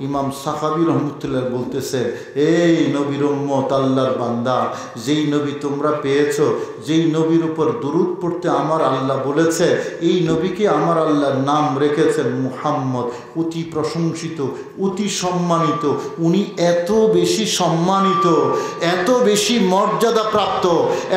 ইমাম সাখাবী রহমতুল্লাহ বলতেছে, এই নবীর উম্মত, আল্লাহর বান্দা, যেই নবী তোমরা পেয়েছো, যেই নবীর উপর দুরূদ পড়তে আমার আল্লাহ বলেছে, এই নবীকে আমার আল্লাহর নাম রেখেছেন মুহাম্মদ। অতি প্রশংসিত, অতি সম্মানিত। উনি এত বেশি সম্মানিত, এত বেশি মর্যাদা প্রাপ্ত,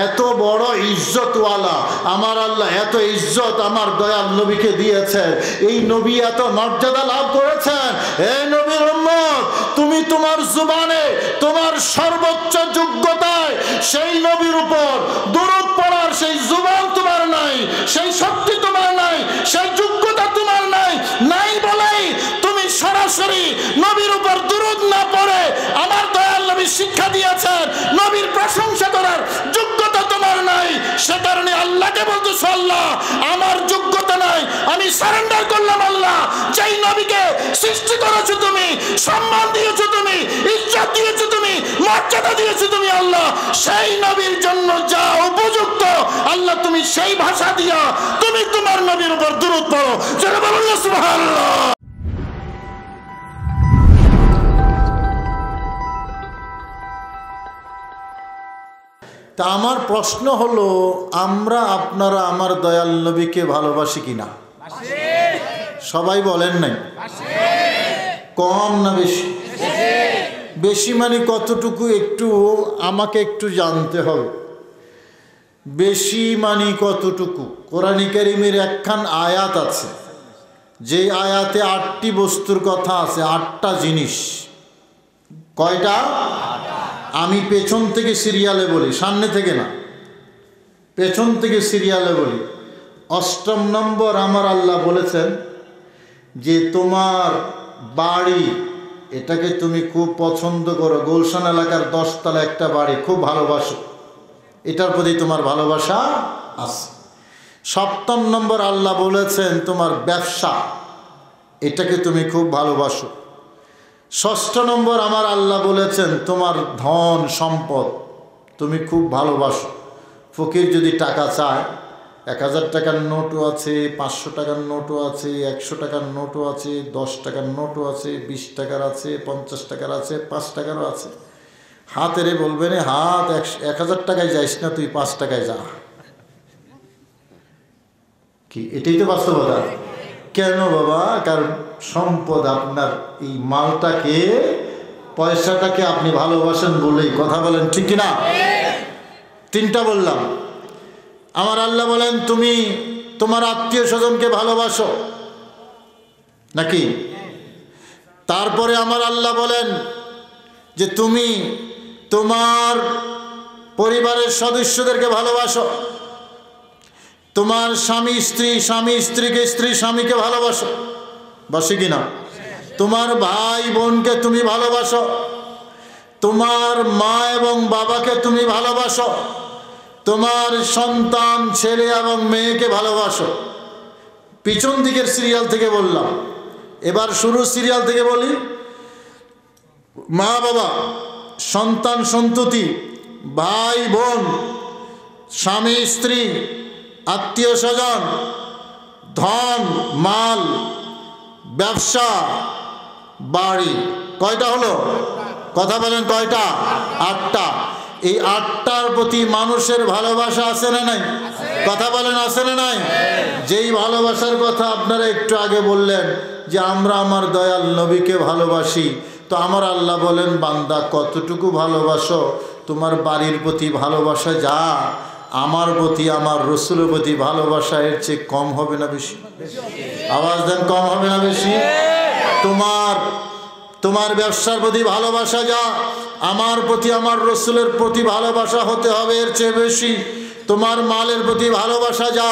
এত বড় ইজ্জতওয়ালা। আমার আল্লাহ এত ইজ্জত আমার দয়াল নবীকে দিয়েছেন। এই নবী এত মর্যাদা লাভ করেছেন। এই নবীর উম্মত, তুমি তোমার জুবানে, তোমার সর্বোচ্চ যোগ্যতায় সেই নবীর উপর দুরূদ পড়ার সেই জুবান তোমার নাই, সেই শক্তি তোমার নাই, সেই যোগ্যতা তোমার নাই। নাই বলেই তুমি সরাসরি নবীর উপর দুরূদ না পড়ে, আমার দয়াল নবী শিক্ষা দিয়েছেন, নবীর প্রশংসা করার যোগ্যতা তোমার নাই। সে কারণে আল্লাহকে বলতেছো, আল্লাহ আমার যোগ্যতা নাই, আমি সারেন্ডার করলাম। আল্লাহ, যেই নবীকে সৃষ্টি করেছো তুমি, সম্মান দিয়েছো তুমি, ইজ্জত দিয়েছো তুমি, মর্যাদা দিয়েছো তুমি, আল্লাহ সেই নবীর জন্য যা উপযুক্ত, আল্লাহ তুমি সেই ভাষা দিয়া তুমি তোমার নবীর উপর দুরূদ পড়ো। যারা বলুন সুবহানাল্লাহ। তা আমার প্রশ্ন হলো, আমরা আপনারা আমার দয়াল নবীকে ভালোবাসি কিনা? সবাই বলেন নাই? কম না বেশি? বেশি মানে কতটুকু একটু আমাকে একটু জানতে হবে। বেশি মানে কতটুকু? কোরআনে কারীমের একখান আয়াত আছে, যে আয়াতে 8টি বস্তুর কথা আছে, 8টা জিনিস। কয়টা? আমি পেছন থেকে সিরিয়ালে বলি, সামনে থেকে না, পেছন থেকে সিরিয়ালে বলি। 8ম নম্বর আমার আল্লাহ বলেছেন যে তোমার বাড়ি, এটাকে তুমি খুব পছন্দ করো, গুলশান এলাকার 10 তলা একটা বাড়ি খুব ভালোবাসো, এটার প্রতি তোমার ভালোবাসা আছে। 7ম নম্বর আল্লাহ বলেছেন তোমার ব্যবসা, এটাকে তুমি খুব ভালোবাসো। 6ষ্ঠ নম্বর আমার আল্লাহ বলেছেন তোমার ধন সম্পদ তুমি খুব ভালোবাসো। ফকির যদি টাকা চায়, 1000 টাকার নোটও আছে, 500 টাকার নোটও আছে, 100 টাকার নোটও আছে, 10 টাকার নোটও আছে, 20 টাকার আছে, 50 টাকার আছে, 5 টাকারও আছে। হাতেরে বলবেন, হাত 1000 টাকায় যাইস না, তুই 5 টাকায় যা। কি এটাই তো বাস্তবতা? কেন বাবা? কারণ সম্পদ আপনার, এই মালটাকে, পয়সাটাকে আপনি ভালোবাসেন বলেই। কথা বলেন ঠিক কিনা? 3টা বললাম। আমার আল্লাহ বলেন তুমি তোমার আত্মীয় স্বজনকে ভালোবাসো নাকি? তারপরে আমার আল্লাহ বলেন যে তুমি তোমার পরিবারের সদস্যদেরকে ভালোবাসো। তোমার স্বামী স্ত্রী, স্বামী স্ত্রীকে, স্ত্রী স্বামীকে ভালোবাসো, বাসে কিনা? তোমার ভাই বোনকে তুমি ভালোবাসো। তোমার মা এবং বাবাকে তুমি ভালোবাসো। তোমার সন্তান ছেলে এবং মেয়েকে ভালোবাসো। পিছন দিকের সিরিয়াল থেকে বললাম, এবার শুরু সিরিয়াল থেকে বলি। মা বাবা, সন্তান সন্ততি, ভাই বোন, স্বামী স্ত্রী, আত্মীয় স্বজন, ধন মাল, ব্যবসা, বাড়ি। কয়টা হলো? কথা বলেন কয়টা? 8টা। এই 8টার প্রতি মানুষের ভালোবাসা আছে না নাই? কথা বলেন আছে না নাই? যেই ভালোবাসার কথা আপনারা একটু আগে বললেন যে আমরা আমার দয়াল নবীকে ভালোবাসি, তো আমার আল্লাহ বলেন বান্দা কতটুকু ভালোবাসো? তোমার বাড়ির প্রতি ভালোবাসা যা, আমার প্রতি, আমার রসুলের প্রতি ভালোবাসা এর চেয়ে কম হবে না বেশি? আওয়াজ দেন, কম হবে না বেশি? তোমার ব্যবসার প্রতি ভালোবাসা যা, আমার প্রতি, আমার রসুলের প্রতি ভালোবাসা হতে হবে এর চেয়ে বেশি। তোমার মালের প্রতি ভালোবাসা যা,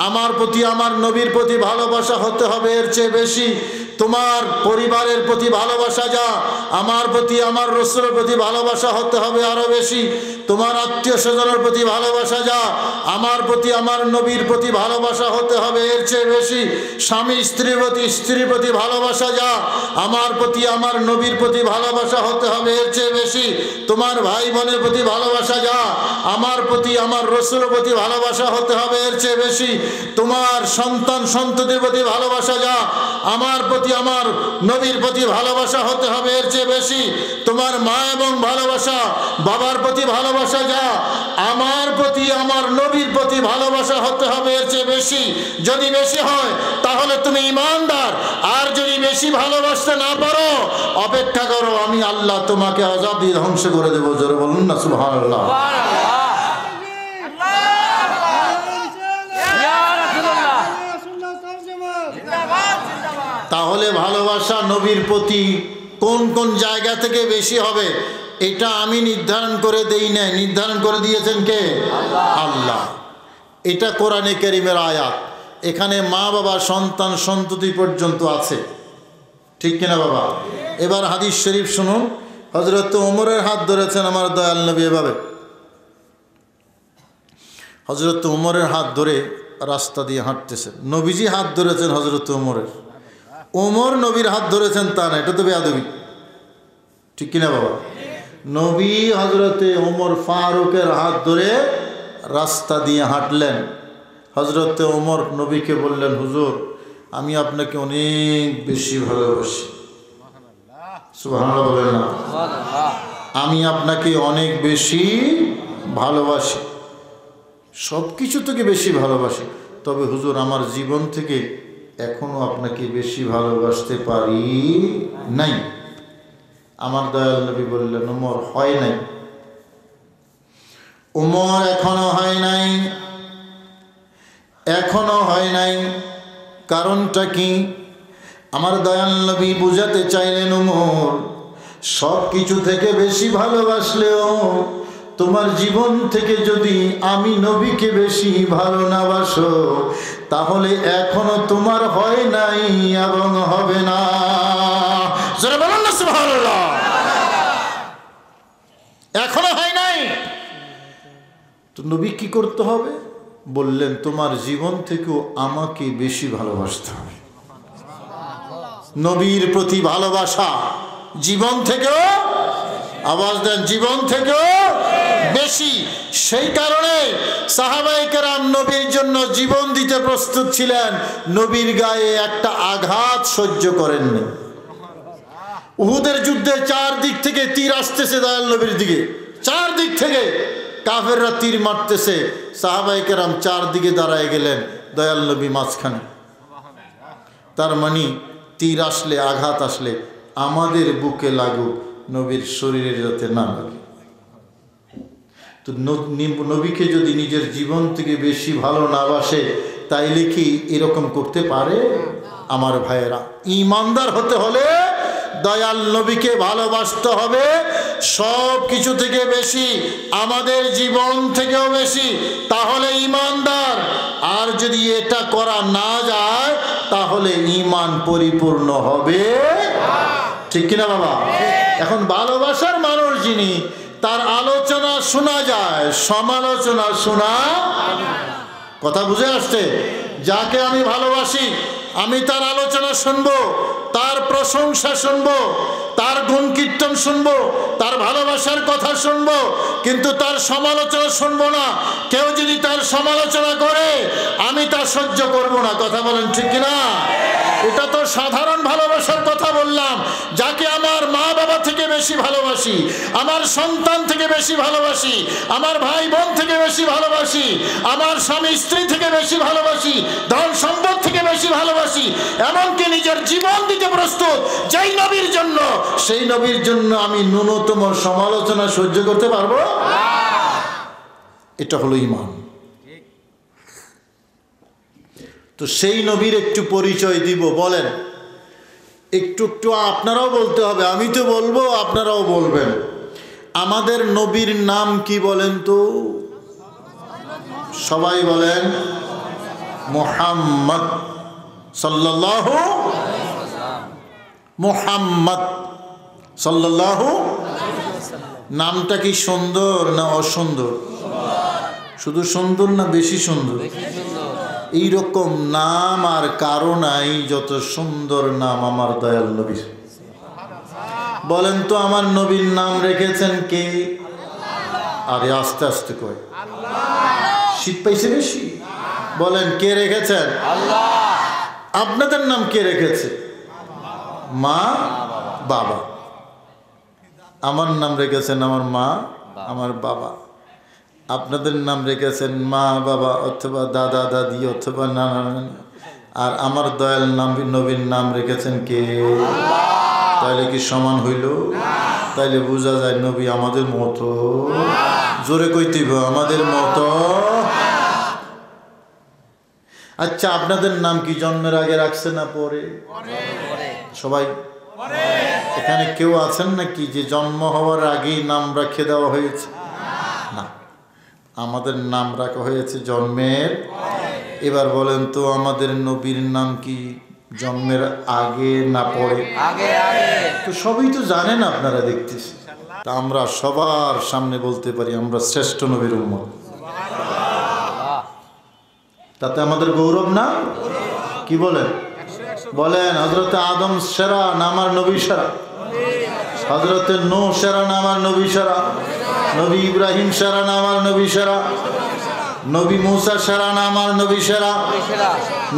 আমার প্রতি, আমার নবীর প্রতি ভালোবাসা হতে হবে এর চেয়ে বেশি। তোমার পরিবারের প্রতি ভালোবাসা যা, আমার প্রতি, আমার রসুলের প্রতি ভালোবাসা হতে হবে আরো বেশি। তোমার আত্মীয় স্বজনের প্রতি ভালোবাসা যা, আমার প্রতি, আমার নবীর প্রতি ভালোবাসা হতে হবে এর চেয়ে বেশি। স্বামী স্ত্রীর প্রতি ভালোবাসা যা, আমার প্রতি, আমার নবীর প্রতি ভালোবাসা হতে হবে এর চেয়ে বেশি। তোমার ভাই বোনের প্রতি ভালোবাসা যা, আমার প্রতি, আমার রসুলের প্রতি ভালোবাসা হতে হবে এর চেয়ে বেশি। তোমার সন্তান সন্ততির প্রতি ভালোবাসা যা, আমার প্রতি, আমার নবীর প্রতি ভালোবাসা হতে হবে এর চেয়ে বেশি। তোমার মা এবং ভালোবাসা, বাবার প্রতি ভালোবাসা যা, আমার প্রতি, আমার নবীর প্রতি ভালোবাসা হতে হবে এর চেয়ে বেশি। যদি বেশি হয় তাহলে তুমি ঈমানদার, আর যদি বেশি ভালোবাসতে না পারো অপেক্ষা করো, আমি আল্লাহ তোমাকে আযাব দিয়ে ধ্বংস করে দেবো। জোরে বলুন না সুবহানাল্লাহ। তাহলে ভালোবাসা নবীর প্রতি কোন কোন জায়গা থেকে বেশি হবে এটা আমি নির্ধারণ করে দেই না, নির্ধারণ করে দিয়েছেন কে? আল্লাহ। এটা কোরআনে কারীমের আয়াত। এখানে মা বাবা সন্তান সন্ততি পর্যন্ত আছে, ঠিক কিনা বাবা? এবার হাদিস শরীফ শুনুন। হযরত ওমরের হাত ধরেছেন আমার দয়াল নবী এভাবে। হযরত ওমরের হাত ধরে রাস্তা দিয়ে হাঁটতেছেন, নবীজি হাত ধরেছেন হযরত ওমরের। ওমর নবীর হাত ধরেছেন তা না, এটা তো বেয়াদবি, ঠিক কিনা বাবা? নবী হযরতে ওমর ফারুকের হাত ধরে রাস্তা দিয়ে হাঁটলেন। হযরতে ওমর নবীকে বললেন, হুজুর আমি আপনাকে অনেক বেশি ভালোবাসি। সুবহানাল্লাহ বলেন না? আমি আপনাকে অনেক বেশি ভালোবাসি, সব কিছু থেকে বেশি ভালোবাসি, তবে হুজুর আমার জীবন থেকে এখনো আপনাকে বেশি ভালোবাসতে পারি নাই। আমার দয়াল নবী বললেন, ওমর হয় নাই, ওমর এখনো হয় নাই, এখনো হয় নাই। কারণটা কি? আমার দয়াল নবী বুঝাতে চাইলেন, ওমর সব কিছু থেকে বেশি ভালোবাসলেও তোমার জীবন থেকে যদি আমি নবীকে বেশি ভালো না বাসো তাহলে এখনো তোমার হয় নাই এবং হবে না। জোরে বলুন না সুবহানাল্লাহ। এখনো হয় নাই তো নবী কি করতে হবে? বললেন তোমার জীবন থেকেও আমাকে বেশি ভালোবাসতে হবে। নবীর প্রতি ভালোবাসা জীবন থেকেও, আওয়াজ দেন, জীবন থেকেও বেশি। সেই কারণে সাহাবায়ে কেরাম নবীর জন্য জীবন দিতে প্রস্তুত ছিলেন, নবীর গায়ে একটা আঘাত সহ্য করেননি। উহুদের যুদ্ধে চারদিক থেকে তীর আসতেছে দয়াল নবীর দিকে, চারদিক থেকে কাফেররা তীর মারতেছে, সাহাবায়ে কেরাম চারদিকে দাঁড়ায় গেলেন, দয়াল নবী মাঝখানে। তার মানে তীর আসলে, আঘাত আসলে আমাদের বুকে লাগুক, নবীর শরীরে যাতে না লাগে। তো নবীকে যদি নিজের জীবন থেকে বেশি ভালো না বাসে তাইলে কি এরকম করতে পারে? আমার ভাইয়েরা, ঈমানদার হতে হলে দয়াল নবীকে ভালোবাসতে হবে সব কিছু থেকে বেশি, আমাদের জীবন থেকেও বেশি, তাহলে ঈমানদার। আর যদি এটা করা না যায় তাহলে ঈমান পরিপূর্ণ হবে, ঠিক কিনা বাবা? এখন ভালোবাসার মানুষ যিনি, তার আলোচনা শোনা যায়, সমালোচনা শোনা। কথা বুঝে আসছে? যাকে আমি ভালোবাসি আমি তার আলোচনা শুনবো, তার প্রশংসা শুনবো, তার গুণ কীর্তন শুনবো, তার ভালোবাসার কথা শুনবো, কিন্তু তার সমালোচনা শুনবো না। কেউ যদি তার সমালোচনা করে আমি তা সহ্য করব না। কথা বলেন ঠিক কিনা? এটা তো সাধারণ ভালোবাসার কথা বললাম। যাকে আমার মা বাবা থেকে বেশি ভালোবাসি, আমার সন্তান থেকে বেশি ভালোবাসি, আমার ভাই বোন থেকে বেশি ভালোবাসি, আমার স্বামী স্ত্রী থেকে বেশি ভালোবাসি, ধন সম্পদ থেকে বেশি ভালোবাসি, এমনকি নিজের জীবন দিতে প্রস্তুত যেই নবীর জন্য, সেই নবীর জন্য আমি ন্যূনতম সমালোচনা সহ্য করতে পারবো? এটা হলো ঈমান। তো সেই নবীর একটু পরিচয় দিব, বলেন একটু একটু আপনারাও বলতে হবে, আমি তো বলবো আপনারাও বলবেন। আমাদের নবীর নাম কি বলেন তো? সবাই বলেন মুহাম্মদ সাল্লাল্লাহু, মুহাম্মদ সাল্লাল্লাহু। নামটা কি সুন্দর না অসুন্দর? শুধু সুন্দর না বেশি সুন্দর? এইরকম নাম আর কারো নাই যত সুন্দর নাম আমার দয়াল নবীর। বলেন তো আমার নবীর নাম রেখেছেন কে? আরে আস্তে আস্তে কয়, শীত পাইছে বেশি। বলেন কে রেখেছেন? আপনাদের নাম কে রেখেছে? মা বাবা। আমার নাম রেখেছেন আমার মা আমার বাবা, আপনাদের নাম রেখেছেন মা বাবা অথবা দাদা দাদি অথবা নানা নানি, আর আমার দয়াল নবীর নাম রেখেছেন কে? তাইলে কি সমান হইল? তাইলে বোঝা যায় নবী আমাদের মতো। জোরে কইতেইব আমাদের মতো। আচ্ছা, আপনাদের নাম কি জন্মের আগে রাখছে না পরে? সবাই এখানে কেউ আছেন নাকি যে জন্ম হওয়ার আগেই নাম রাখিয়ে দেওয়া হয়েছে? না, আমাদের নাম রাখা হয়েছে জন্মের। এবার বলেন তো আমাদের নবীর নাম কি জন্মের আগে না পরে? তো সবই তো জানেন আপনারা, দেখতেছি। তা আমরা সবার সামনে বলতে পারি আমরা শ্রেষ্ঠ নবীর উম্মত। তাতে আমাদের গৌরব না? কি বলেন? বলেন হযরতে আদম সেরা না আমার নবী সেরা? হযরতে নূহ সেরা না আমার নবী সেরা? নবী ইব্রাহিম সেরা না আমার নবী সেরা? নবী মুসা সেরা না আমার নবী সেরা?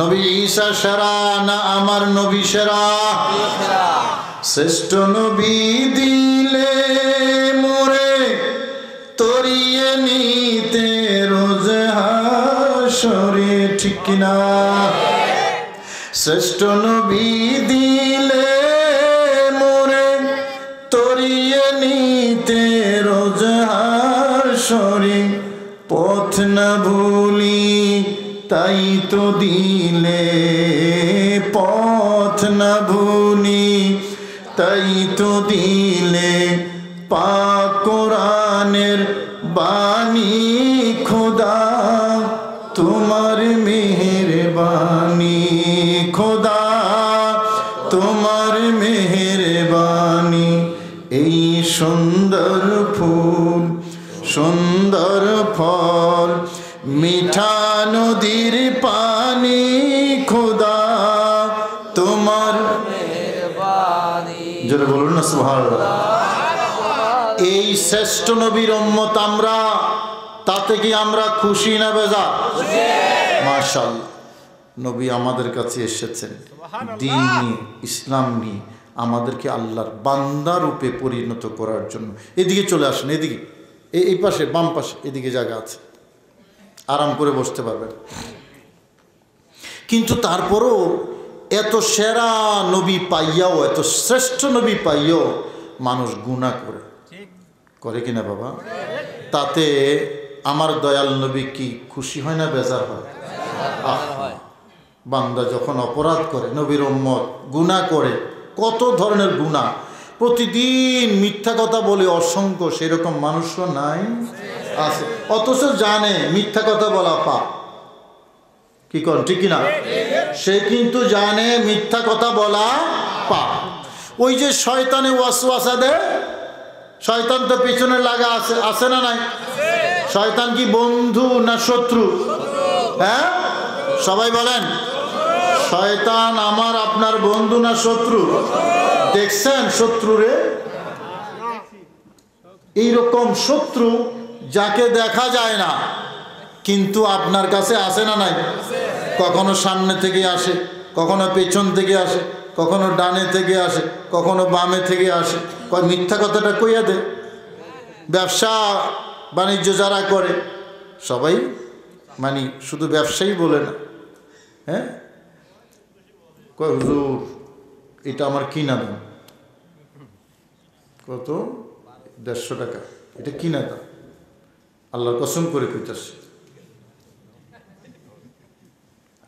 নবী ঈসা সেরা না আমার নবী সেরা? শ্রেষ্ঠ নবী দিলে মোরে তরিয়ে নিতে রোজ হাশরে, ঠিক কিনা? শ্রেষ্ঠ নবী দিলে মোরে তরিয়ে নিতে রোজ হাশরে, পথ না ভুলি তাই তো দিলে, পথ না ভুলি তাই তো দিলে, পাক কোরআনের বাণী খোদা তোমার মেহেরবানি, খোদা তোমার মেহেরবানি। এই সুন্দর ফুল সুন্দর ফল মিঠা নদীর পানি, খোদা তোমার মেহেরবানি। জোরে বলুন না সুবহানাল্লাহ। এই শ্রেষ্ঠ নবীর উম্মত আমরা, তাতে কি আমরা খুশি না বেজার? মাশাআল্লাহ। নবী আমাদের কাছে এসেছেন দ্বীন নিয়ে, ইসলাম নিয়ে, আমাদেরকে আল্লাহর বান্দা রূপে পরিণত করার জন্য। এদিকে চলে আসেন, এদিকে, এই পাশে বাম পাশে, এদিকে জায়গা আছে, আরাম করে বসতে পারবেন। কিন্তু তারপরও এত সেরা নবী পাইয়াও, এত শ্রেষ্ঠ নবী পাইয়াও মানুষ গুনাহ করে কিনা বাবা? তাতে আমার দয়াল নবী কি খুশি হয় না বেজার হয়? বান্দা যখন অপরাধ করে, নবীর উম্মত গুনাহ করে, কত ধরনের গুনাহ, প্রতিদিন মিথ্যা কথা বলে অসংখ্য, সেরকম মানুষও নাই আছে, অথচ জানে মিথ্যা কথা বলা পাপ। কি কর ঠিক কিনা? সে কিন্তু জানে মিথ্যা কথা বলা পাপ। ওই যে শয়তানে ওয়াসওয়াসা দেয়, শয়তান তো পিছনে লাগা আছে, আছে না নাই? শয়তান কি বন্ধু না শত্রু? হ্যাঁ, সবাই বলেন, শয়তান আমার আপনার বন্ধু না শত্রু? দেখছেন শত্রুরে? এইরকম শত্রু যাকে দেখা যায় না কিন্তু আপনার কাছে আসে না নাই? কখনো সামনে থেকে আসে, কখনো পেছন থেকে আসে, কখনো ডানে থেকে আসে, কখনো বামে থেকে আসে। মিথ্যা কথাটা কইয়া দে। ব্যবসা বাণিজ্য যারা করে সবাই, মানে শুধু ব্যবসায়ী বলে না, হ্যাঁ, কয় হুজুর এটা আমার কিনা দাম কত? 150 টাকা। এটা কিনা দাম, আল্লাহর কসম করে কইতাছে,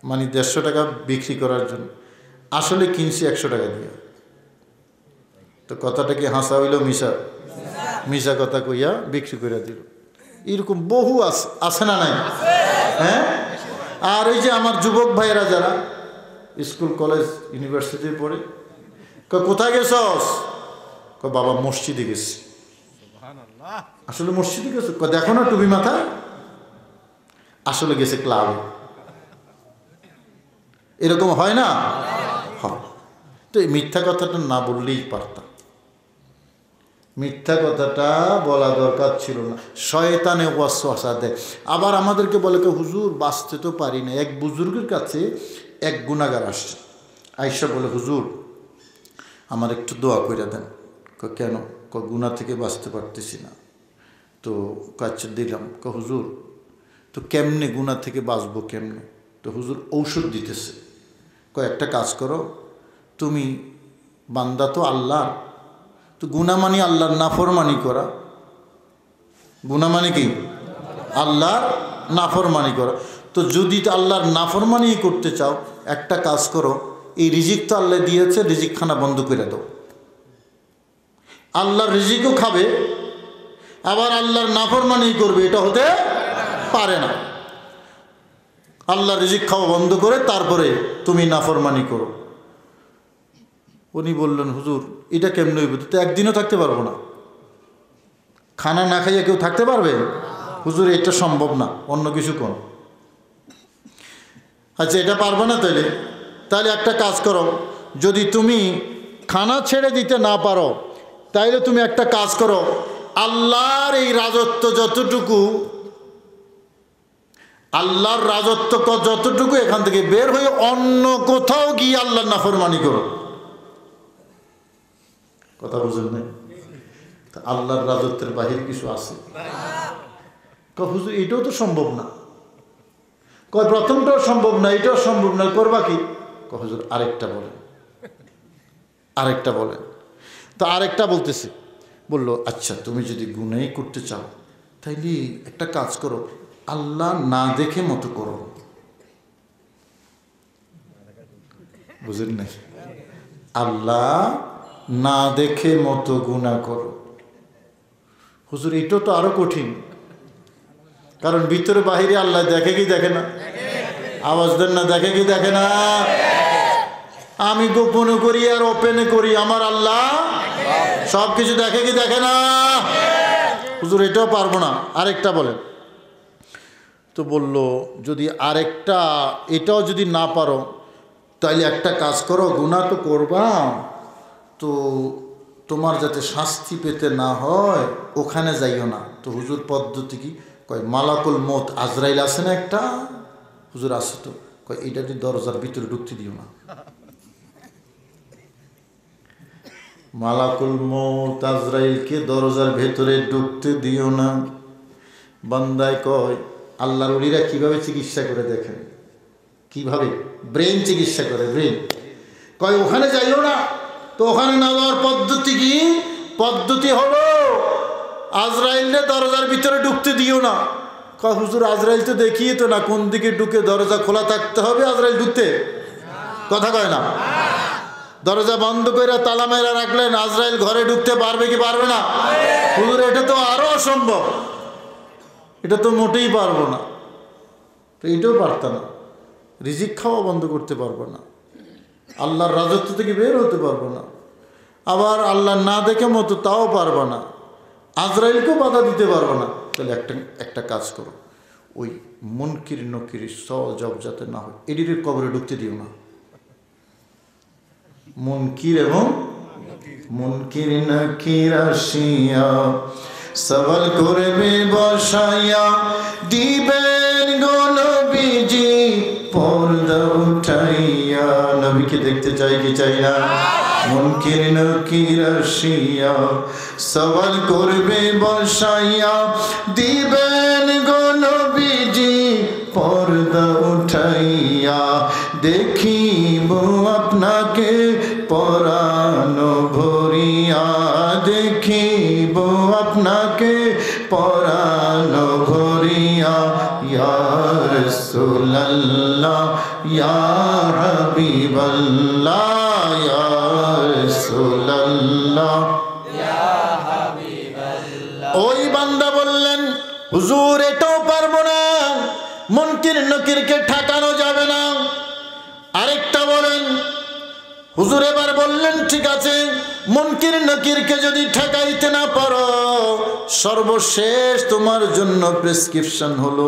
মানে 150 টাকা বিক্রি করার জন্য। আসলে কিনছি 100 টাকা দিয়ে। তো কথাটা কি হাসা হইল মিশা? মিশা কথা কইয়া বিক্রি করে দিল। এরকম বহু আছে না নাই? হ্যাঁ। আর ওই যে আমার যুবক ভাইয়েরা যারা স্কুল কলেজ ইউনিভার্সিটি পড়ে, কোথায় গেছস? বাবা মসজিদে গেছি। আসলে মসজিদে গেছে? দেখো না টুপি মাথায়। আসলে গেছে ক্লাবে। এরকম হয় না? হয়। তো এই মিথ্যা কথাটা না বললেই পারতাম, মিথ্যা কথাটা বলা দরকার ছিল না। শয়তানে ওয়াসওয়াসা দেয়। আবার আমাদেরকে বলে কে হুজুর বাঁচতে তো পারি না। এক বুজুর্গের কাছে এক গুনাহগার আসছে, আয়েশা বলে হুজুর আমার একটু দোয়া করে দেন। কেন? গুনাহ থেকে বাঁচতে পারতেছি না। তো আচ্ছা দিলাম। হুজুর তো কেমনে গুনাহ থেকে বাঁচবো কেমনে? তো হুজুর ঔষধ দিতেছে। একটা কাজ করো, তুমি বান্দা তো আল্লাহর, তো গুনাহ মানে আল্লাহর নাফরমানি করা। গুনাহ মানে কি? আল্লাহর নাফরমানি করা। তো যদি আল্লাহর নাফরমানি করতে চাও, একটা কাজ করো, এই রিজিক তো আল্লাহ দিয়েছে, রিজিক খানা বন্ধ করে দাও। আল্লাহর রিজিকও খাবে, আবার আল্লাহর নাফরমানি করবে, এটা হতে পারে না। আল্লাহর রিজিক খাওয়া বন্ধ করে তারপরে তুমি নাফরমানি করো। উনি বললেন, হুজুর এটা কেমন হইব? তো একদিনও থাকতে পারবো না। খানা না খাইয়া কেউ থাকতে পারবে? হুজুর এটা সম্ভব না, অন্য কিছু কোন। আচ্ছা এটা পারবে না, তাহলে একটা কাজ করো, যদি তুমি খানা ছেড়ে দিতে না পারো, তাইলে তুমি একটা কাজ করো, আল্লাহর এই রাজত্ব যতটুকু, আল্লাহর রাজত্ব যতটুকু, এখান থেকে বের হয়ে অন্য কোথাও গিয়ে আল্লাহর নাফরমানি করো। কথা বুঝেন নাই? আল্লাহর রাজত্বের বাহিরে কিছু আছে? হুজুর এটাও তো সম্ভব না। প্রথমটাও সম্ভব না, এটাও সম্ভব না, করবা কি? হুজুর আরেকটা বলেন, আরেকটা বলেন। তো আরেকটা বলতেছে, বললো আচ্ছা তুমি যদি গুনাহ করতে চাও, তাইলে একটা কাজ করো, আল্লাহ না দেখে মতো করো। বুঝেন নাই? আল্লাহ না দেখে মতো গুনাহ করো। হুজুর এটাও তো আরো কঠিন, কারণ ভিতরে বাহিরে আল্লাহ দেখে কি দেখে না? আওয়াজ দেন না, দেখে কি দেখে না? আমি গোপনে করি আর ওপেনে করি, আমার আল্লাহ সব কিছু দেখে কি দেখে না? হুজুর এটাও পারবো না, আরেকটা বলেন। তো বলল, যদি আরেকটা, এটাও যদি না পারো, তাইলে একটা কাজ করো, গুনাহ তো করবা, তো তোমার যাতে শাস্তি পেতে না হয় ওখানে যাইও না। তো হুজুর পদ্ধতি কি? মালাকুল মউত আজরাইল আছে না একটা? হুজুর আছে তো। এটা যদি দরজার ভিতরে ঢুকতে দিও না। মালাকুল মউত আজরাইলকে দরজার ভেতরে ঢুকতে দিও না। বান্দায় কয়, আল্লাহর ওলিরা কিভাবে চিকিৎসা করে দেখেন, কিভাবে ব্রেন চিকিৎসা করে, ব্রেন। ওখানে যাইও না। তো ওখানে না যাওয়ার পদ্ধতি কি? পদ্ধতি হলো আজরাইলকে দরজার ভিতরে ঢুকতে দিও না। হুজুর আজরাইল তো দেখিয়ে তো না কোন দিকে ঢুকে, দরজা খোলা থাকতে হবে আজরাইল ঢুকতে? কথা কয় না। দরজা বন্ধ করে তালা মেরা রাখলেন, আজরাইল ঘরে ঢুকতে পারবে কি পারবে না? হুজুর এটা তো আরো অসম্ভব, এটা তো মোটেই পারবো না। তো এটাও পারতাম না। রিজিক খাওয়া বন্ধ করতে পারবো না, আল্লাহর রাজত্ব থেকে বের হতে পারবো না, আবার আল্লাহ না দেখে মতো তাও পারবো না, আজরাইলকেও বাধা দিতে পারবো না। তাহলে একটা কাজ করো, ওই মুনকির নকির সজব যাতে না হয়, এডিটের কবরে ঢুকতে দিও না। মুনকির এবং মুনকির নকির আসিয়া সওয়াল করবে বসাইয়া, দিবেন গো নবীজি পর্দা উঠাইয়া। নবীকে দেখতে চাই কি চাই না? মুনকির নকির আসিয়া সওয়াল করবে বসাইয়া, দিবেন গো নবীজি পর্দা উঠাইয়া। দেখিব আপনাকে পরাণ ভরিয়া, দেখিব আপনাকে পরাণ ভরিয়া। ইয়া রাসূলুল্লাহ ইয়া হাবিবাল্লাহ, ইয়া রাসূলুল্লাহ ইয়া হাবিবাল্লাহ। ওই বান্দা বললেন, হুজুর এটাও পারবো না, মুনকির নকিরকে ঠেকানো যাবে না। আরেকটা বলেন। হুজুর এবার বললেন, ঠিক আছে, মুনকির নকিরকে যদি ঠেকাইতে না পারো, সর্বশেষ তোমার জন্য প্রেসক্রিপশন হলো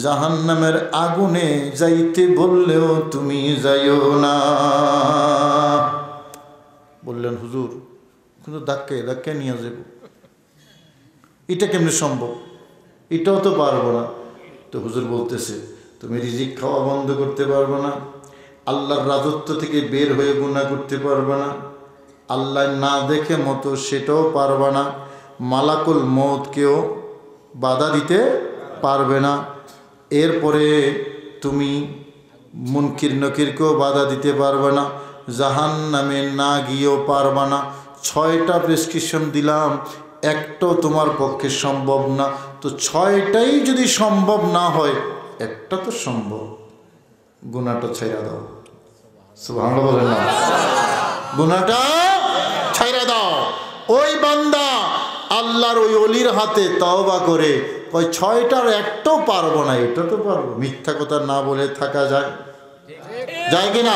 জাহান্নামের আগুনে যাইতে বললেও তুমি যাইও না। বললেন, হুজুর কিন্তু ধাক্কায় ধাক্কায় নিয়ে যাব, এটা কেমনে সম্ভব? এটাও তো পারবো না। তো হুজুর বলতেছে, তুমি রিজিক খাওয়া বন্ধ করতে পারবে না, আল্লাহর রাজত্ব থেকে বের হয়ে গুনাহ করতে পারবে না, আল্লাহ না দেখে মতো সেটাও পারবে না, মালাকুল মউতকেও বাধা দিতে পারবে না, এরপরে তুমি মুনকির নকিরকেও বাধা দিতে পারবে না, জাহান্নামে না গিয়েও পারবে না। 6টা প্রেসক্রিপশন দিলাম, একটাও তোমার পক্ষে সম্ভব না। তো 6টাই যদি সম্ভব না হয়, একটা তো সম্ভব, গুনাহটা ছাইড়া দাও। সুবহানাল্লাহ বলেন না, গুনাহটা ছাইড়া দাও। ওই বান্দা আল্লাহর ওই ওলির হাতে তওবা করে ওই 6টার একটাও পারবো না, এটা তো পারবো। মিথ্যা কথা না বলে থাকা যায়, যায় কিনা?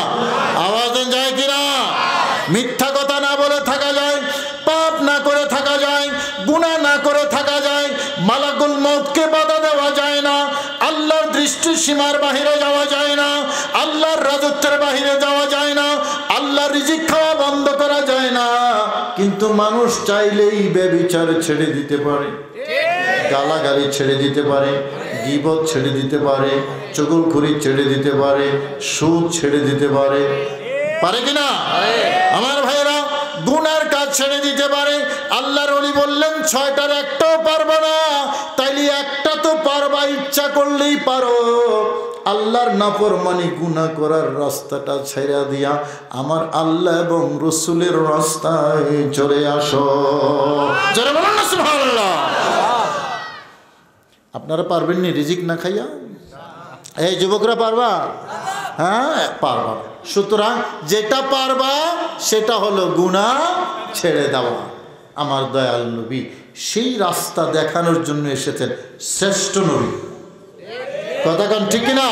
আওয়াজ দেন, যায় কিনা? মিথ্যা কথা না বলে থাকা যায়, পাপ না করে থাকা যায়, গুনাহ না করে থাকা যায়, মালাকুল মউতকে বাধা দেওয়া যায় না, আল্লাহর দৃষ্টি সীমার বাহিরে যাওয়া যায় না, আল্লাহর রাজত্বের বাহিরে যাওয়া যায় না, আল্লাহর রিজিক খাওয়া বন্ধ করা যায় না। কিন্তু মানুষ চাইলেই ব্যভিচার ছেড়ে দিতে পারে, গালাগালি ছেড়ে দিতে পারে, গীবত ছেড়ে দিতে পারে, চুগলখড়ি ছেড়ে দিতে পারে, সুদ ছেড়ে দিতে পারে, পারে কিনা আমার ভাইরা? গুনার কাজ ছেড়ে দিতে পারে। আল্লাহর ওলি বললেন 6টার একটাও পারবে না, তাইলে একটা তো পারবা, ইচ্ছা করলেই পারো। আল্লাহর নাফরমানি গুনাহ করার রাস্তাটা ছেড়ে দিয়া আমার আল্লাহ এবং রসুলের রাস্তায় চলে আসো। যারা বলেন না সুবহানাল্লাহ। আপনারা পারবেন নি রিজিক না খাইয়া? এই যুবকরা পারবা? হ্যাঁ পারবা। সুতরাং যেটা পারবা সেটা হলো গুনাহ ছেড়ে দেওয়া। আমার দয়াল নবী সেই রাস্তা দেখানোর জন্য এসেছেন, শ্রেষ্ঠ নবী। কথা কোন ঠিক কিনা?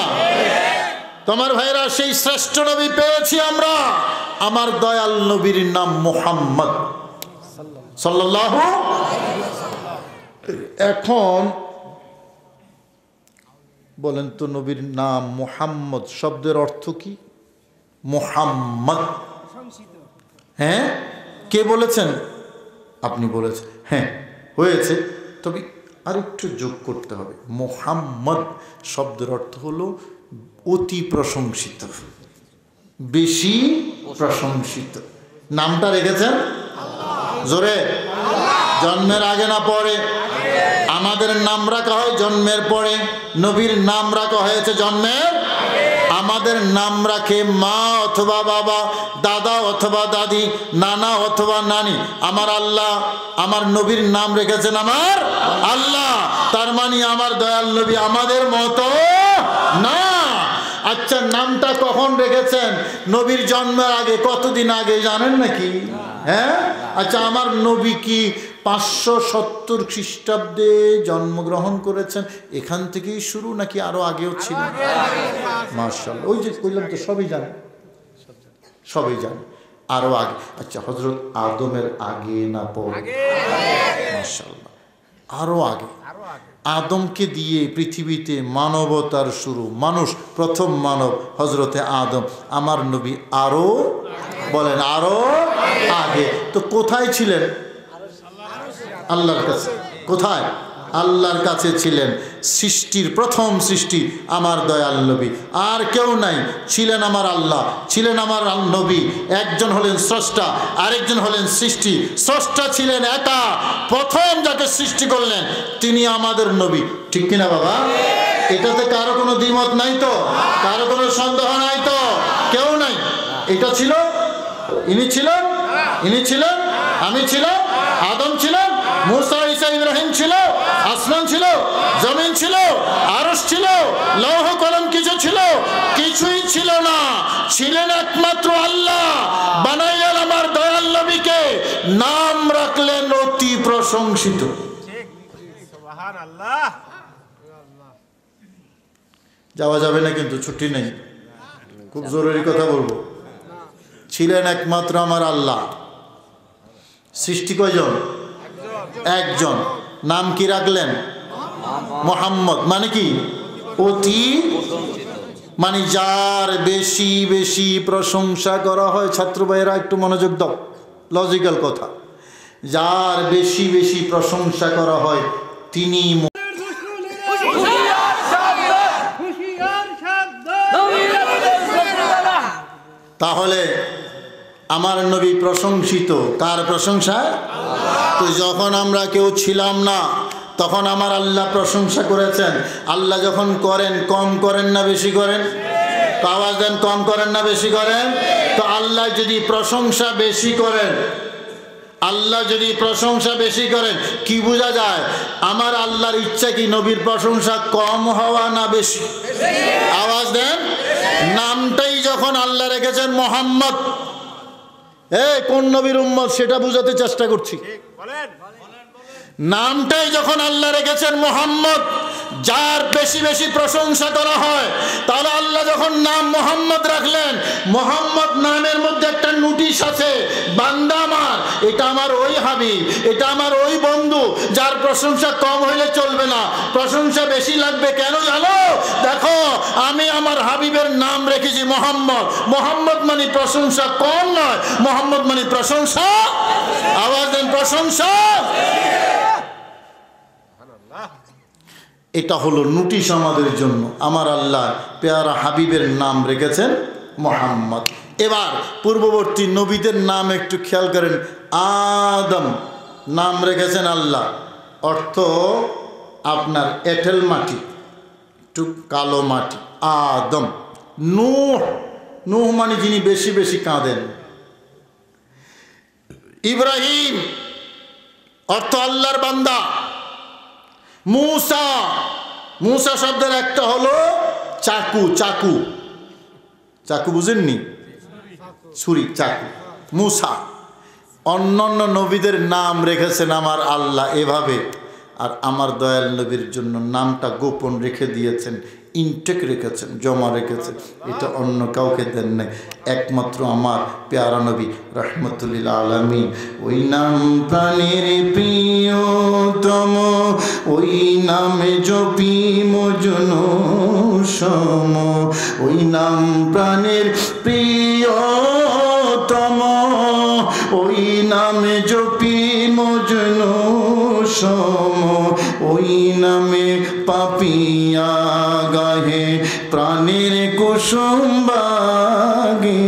তোমার ভাইরা, সেই শ্রেষ্ঠ নবী পেয়েছি আমরা। আমার দয়াল নবীর নাম মুহাম্মদ সাল্লাল্লাহু। এখন বলেন তো, নবীর নাম মুহাম্মদ শব্দের অর্থ কি? মুহাম্মদ, হ্যাঁ কে বলেছেন? আপনি বলেছেন। হ্যাঁ হয়েছে, তবে আর একটু যোগ করতে হবে। মুহাম্মদ শব্দের অর্থ হলো অতি প্রশংসিত, বেশি প্রশংসিত। নামটা রেখেছেন জোরে, জন্মের আগে না পরে? আমাদের নাম রাখা হয় জন্মের পরে, নবীর নাম রাখা হয়েছে জন্মের। আমাদের নাম রাখে মা অথবা বাবা, দাদা অথবা দাদি, নানা অথবা নানি। আমার আল্লাহ আমার নবীর নাম রেখেছেন আমার আল্লাহ। তার মানে আমার দয়াল নবী আমাদের মতো না। আচ্ছা, নামটা কখন রেখেছেন? নবীর জন্মের আগে। কতদিন আগে জানেন নাকি? হ্যাঁ, আচ্ছা, আমার নবী কি 570 খ্রিস্টাব্দে জন্মগ্রহণ করেছেন? এখান থেকেই শুরু নাকি আরো আগেও ছিল? মাশাআল্লাহ, ওই যে কইলাম তো, সবই জানে, সবই জানে, আরো আগে। আচ্ছা, হযরত আদমের আগে না পরে? মাশাআল্লাহ, আরো আগে। আদমকে দিয়ে পৃথিবীতে মানবতার শুরু, মানুষ প্রথম মানব হযরতে আদম। আমার নবী আরো, বলেন আরো আগে। তো কোথায় ছিলেন? আল্লাহর কাছে। কোথায়? আল্লাহর কাছে ছিলেন। সৃষ্টির প্রথম সৃষ্টি আমার দয়াল নবী, আর কেউ নাই। ছিলেন আমার আল্লাহ, ছিলেন আমার নবী। একজন হলেন স্রষ্টা, আরেকজন হলেন সৃষ্টি। স্রষ্টা ছিলেন একা, প্রথম যাকে সৃষ্টি করলেন তিনি আমাদের নবী। ঠিক কিনা বাবা? এটাতে কারো কোনো দ্বিমত নাই তো? কারো কোনো সন্দেহ নাই তো? কেউ নাই। এটা ছিল, ইনি ছিলেন, ইনি ছিলেন, আমি ছিলাম, আদম ছিলেন, মুসা ঈসা ইব্রাহিম ছিল, আসমান ছিল, জমিন ছিল, আরশ ছিল, লৌহ কলম কিছু ছিল? কিছুই ছিল না। ছিলেন একমাত্র আল্লাহ। বানাইলেন আমার দয়াল নবীকে, নাম রাখলেন অতি প্রশংসিত। সুবহানাল্লাহ। যাওয়া যাবে না কিন্তু, ছুটি নেই, খুব জরুরি কথা বলবো। ছিলেন একমাত্র আমার আল্লাহ। সৃষ্টি কয়জন? একজন। নাম কি রাখলেন? মুহাম্মদ। মানে কি? অতি, মানে যার বেশি বেশি প্রশংসা করা হয়। ছাত্র ভাইয়েরা একটু মনোযোগ দাও, লজিক্যাল কথা। যার বেশি বেশি প্রশংসা করা হয় তিনি। তাহলে আমার নবী প্রশংসিত, কার প্রশংসায়? তো যখন আমরা কেউ ছিলাম না তখন আমার আল্লাহ প্রশংসা করেছেন। আল্লাহ যখন করেন কম করেন না বেশি করেন? আওয়াজ দেন, কম করেন না বেশি করেন? তো আল্লাহ যদি প্রশংসা বেশি করেন, আল্লাহ যদি প্রশংসা বেশি করেন, কি বোঝা যায়? আমার আল্লাহর ইচ্ছা কি নবীর প্রশংসা কম হওয়া না বেশি? আওয়াজ দেন। নামটাই যখন আল্লাহ রেখেছেন মোহাম্মদ, কোন নবীর উম্মত সেটা বুঝাতে চেষ্টা করছি। নামটাই যখন আল্লাহ রেখেছেন মোহাম্মদ, যার বেশি বেশি প্রশংসা করা হয়, তাহলে আল্লাহ যখন নাম মোহাম্মদ রাখলেন, মোহাম্মদ নামের মধ্যে একটা নোটিশ আছে, বান্দা আমার, এটা আমার ওই হাবিব, এটা আমার ওই বন্ধু, যার প্রশংসা কম হইলে চলবে না, প্রশংসা বেশি লাগবে। কেন জানো? দেখো, আমি আমার হাবিবের নাম রেখেছি মোহাম্মদ। মোহাম্মদ মানে প্রশংসা কম নয়, মোহাম্মদ মানে প্রশংসা, আওয়াজ দেন, প্রশংসা। এটা হলো নোটিশ আমাদের জন্য। আমার আল্লাহ পেয়ারা হাবিবের নাম রেখেছেন মোহাম্মদ। এবার পূর্ববর্তী নবীদের নাম একটু খেয়াল করেন। আদম নাম রেখেছেন আল্লাহ, অর্থ আপনার এঁটেল মাটি, একটু কালো মাটি, আদম। নূহ, নূহ মানে যিনি বেশি বেশি কাঁদেন। ইব্রাহিম অর্থ আল্লাহর বান্দা। মূসা, মূসা শব্দের একটা হলো চাকু, চাকু, চাকু বুঝেননি? ছুরি, চাকু, মূসা। অন্যান্য নবীদের নাম রেখেছেন আমার আল্লাহ এভাবে, আর আমার দয়াল নবীর জন্য নামটা গোপন রেখে দিয়েছেন, ইনটেক রেখেছেন, জমা রেখেছেন। এটা অন্য কাউকে দেন নাই, একমাত্র আমার পেয়ারা নবী রহমতুল্লিল আলামিন। ওই নাম প্রাণের প্রিয়তম, ওই নামে জপি মজনু সম, ওই নাম প্রাণের প্রিয়তম, ওই নামে জপি মজনু সম, ওই নামে পাপিয়া গাহে প্রাণের কুসুম বাগে।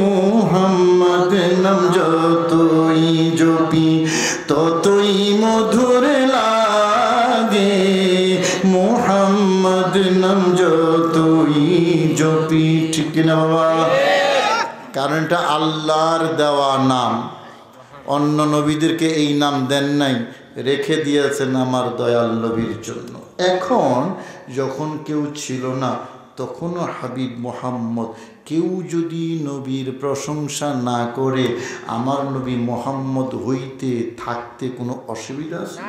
মুহাম্মদ নাম যতই জপি ততই মধুর লাগে, মুহাম্মদ নাম যতই জপি। ঠিক কিনা বাবা? কারণ এটা আল্লাহর দেওয়া নাম, অন্য নবীদেরকে এই নাম দেন নাই, রেখে দিয়েছেন আমার দয়াল নবীর জন্য। এখন যখন কেউ ছিল না তখনও হাবিব মোহাম্মদ, কেউ যদি নবীর প্রশংসা না করে আমার নবী মোহাম্মদ হইতে থাকতে কোনো অসুবিধা আছে?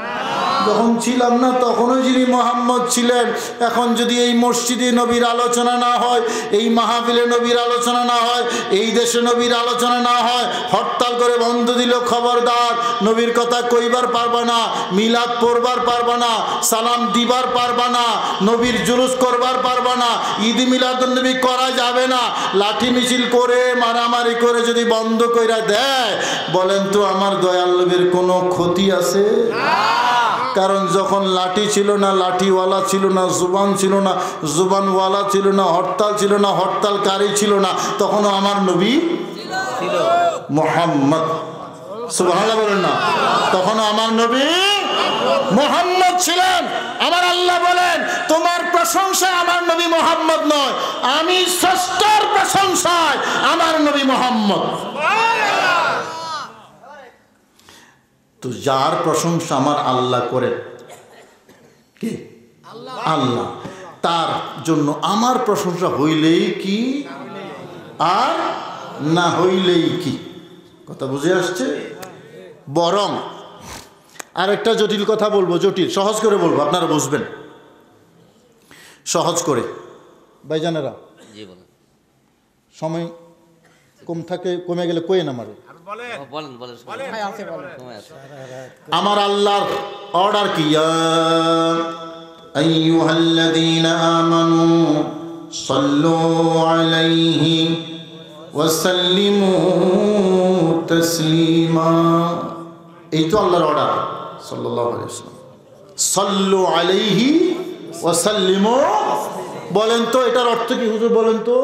যখন ছিলাম না তখনও যিনি মোহাম্মদ ছিলেন। এখন যদি এই মসজিদে নবীর আলোচনা না হয়, এই মাহফিলে নবীর আলোচনা না হয়, এই দেশে নবীর আলোচনা না হয়, হরতাল করে বন্ধ দিল, খবরদার, নবীর কথা কইবার পারবা না, মিলাদ পড়বার পারবা না, সালাম দিবার পারবা না, নবীর জুলুস করবার পারবা না, ঈদ মিলাদুন্নবী করা যাবে না। লাঠি মিছিল করে মারামারি করে যদি বন্ধ কইরা দেয়, বলেন তো আমার দয়াল নবীর কোনো ক্ষতি আছে? কারণ যখন লাঠি ছিল না, লাঠিওয়ালা ছিল না, জুবান ছিল না, জুবানওয়ালা ছিল না, হরতাল ছিল না, হরতালকারী ছিল না, তখনও আমার নবী মুহাম্মদ, সুবহানাল্লাহ বলেন না, তখনও আমার নবী মুহাম্মদ ছিলেন। আমার আল্লাহ বলেন, তোমার প্রশংসায় আমার নবী মুহাম্মদ নয়, আমি স্রষ্টার প্রশংসায় আমার নবী মুহাম্মদ। তো যার প্রশংসা আমার আল্লাহ করেন, কে? আল্লাহ। তার জন্য আমার প্রশংসা হইলেই কি আর না হইলেই কি, কথা বুঝে আসছে? বরং আরেকটা জটিল কথা বলবো, জটিল, সহজ করে বলবো, আপনারা বুঝবেন সহজ করে। ভাইজানেরা, সময় কম থাকে, কমে গেলে কোয়েন আমারে। আমার আল্লাহর অর্ডার কি? ইয়া আইয়ুহাল্লাযীনা আমানু সাল্লু আলাইহি ওয়া সাল্লিমু তাসলিমা। এই তো আল্লাহর অর্ডার, সাল্লাল্লাহু আলাইহি ওয়াসাল্লাম, সাল্লু আলাইহি ওয়া সাল্লিমু। বলেন তো এটার অর্থ কি হুজুর? বলেন তো,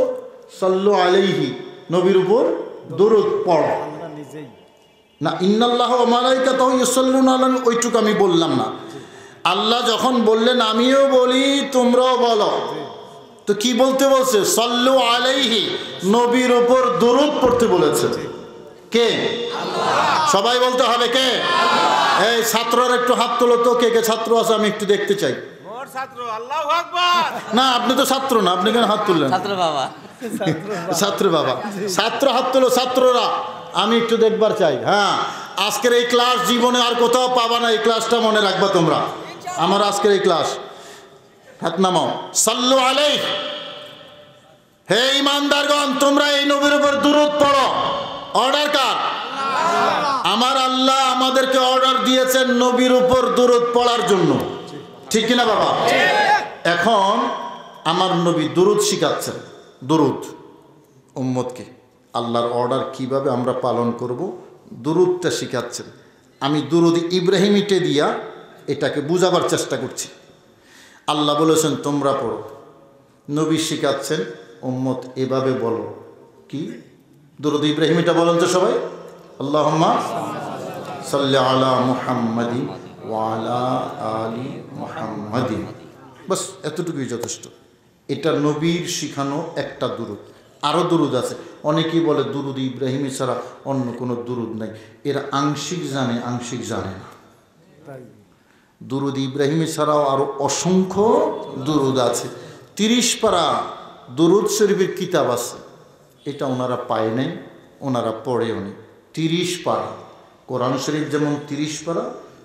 সাল্লু আলাইহি, নবীর উপর দুরূদ পড়ো না। ইন্নাল্লাহা ওয়া মালাইকাতাহু ইউসাল্লুনা আলান, ওইটুকু আমি বললাম না। আল্লাহ যখন বললেন আমিও বলি তোমরাও বলো, তো কি বলতে বলছে? সাল্লু আলাইহি, নবীর উপর দুরূদ পড়তে বলেছে। কে? সবাই বলতে হবে কে? এই ছাত্ররা একটু হাত তোলো তো, কে কে ছাত্র আছে আমি একটু দেখতে চাই। না আপনি তো ছাত্র না, আপনি কেন হাত তুললেন? ছাত্র বাবা, ছাত্র হাত তোলো। ছাত্ররা আমি একটু দেখবার চাই। হ্যাঁ, আজকের এই ক্লাস জীবনে আর কোথাও পাবা না, এই ক্লাসটা মনে রাখবা তোমরা। আমার আজকের এই ক্লাস, হাত নামাও। সাল্লু আলাইহি, হে ঈমানদারগণ তোমরা এই নবীর উপর দুরূদ পড়ো। অর্ডার কার? আমার আল্লাহ আমাদেরকে অর্ডার দিয়েছেন নবীর উপর দুরূদ পড়ার জন্য, ঠিক কিনা বাবা? এখন আমার নবী দুরূদ শিখাচ্ছেন। দুরূদ উম্মতকে আল্লাহর অর্ডার কিভাবে আমরা পালন করব, দুরূদটা শিখাচ্ছেন। আমি দুরূদ ইব্রাহিমিতে দিয়া এটাকে বুঝাবার চেষ্টা করছি। আল্লাহ বলেছেন তোমরা পড়ো, নবী শিখাচ্ছেন উম্মত এভাবে বলো। কি দুরূদ ইব্রাহিমিটা বলেন তো সবাই? আল্লাহুম্মা সাল্লি আলা মুহাম্মাদিন ওয়া আলা আলি মুহাম্মাদিন। বাস এতটুকুই যথেষ্ট। এটা নবীর শিখানো একটা দুরূদ। আরও দুরূদ আছে। অনেকেই বলে দুরূদ ইব্রাহিমি ছাড়া অন্য কোনো দুরূদ নাই। এরা আংশিক জানে, আংশিক জানে না। দুরূদ ইব্রাহিমি ছাড়াও আরও অসংখ্য দুরূদ আছে। 30 পারা দুরূদ শরীফের কিতাব আছে, এটা ওনারা পায় নাই, ওনারা পড়েও নি। 30 পারা কোরআন শরীফ যেমন 30 পারা,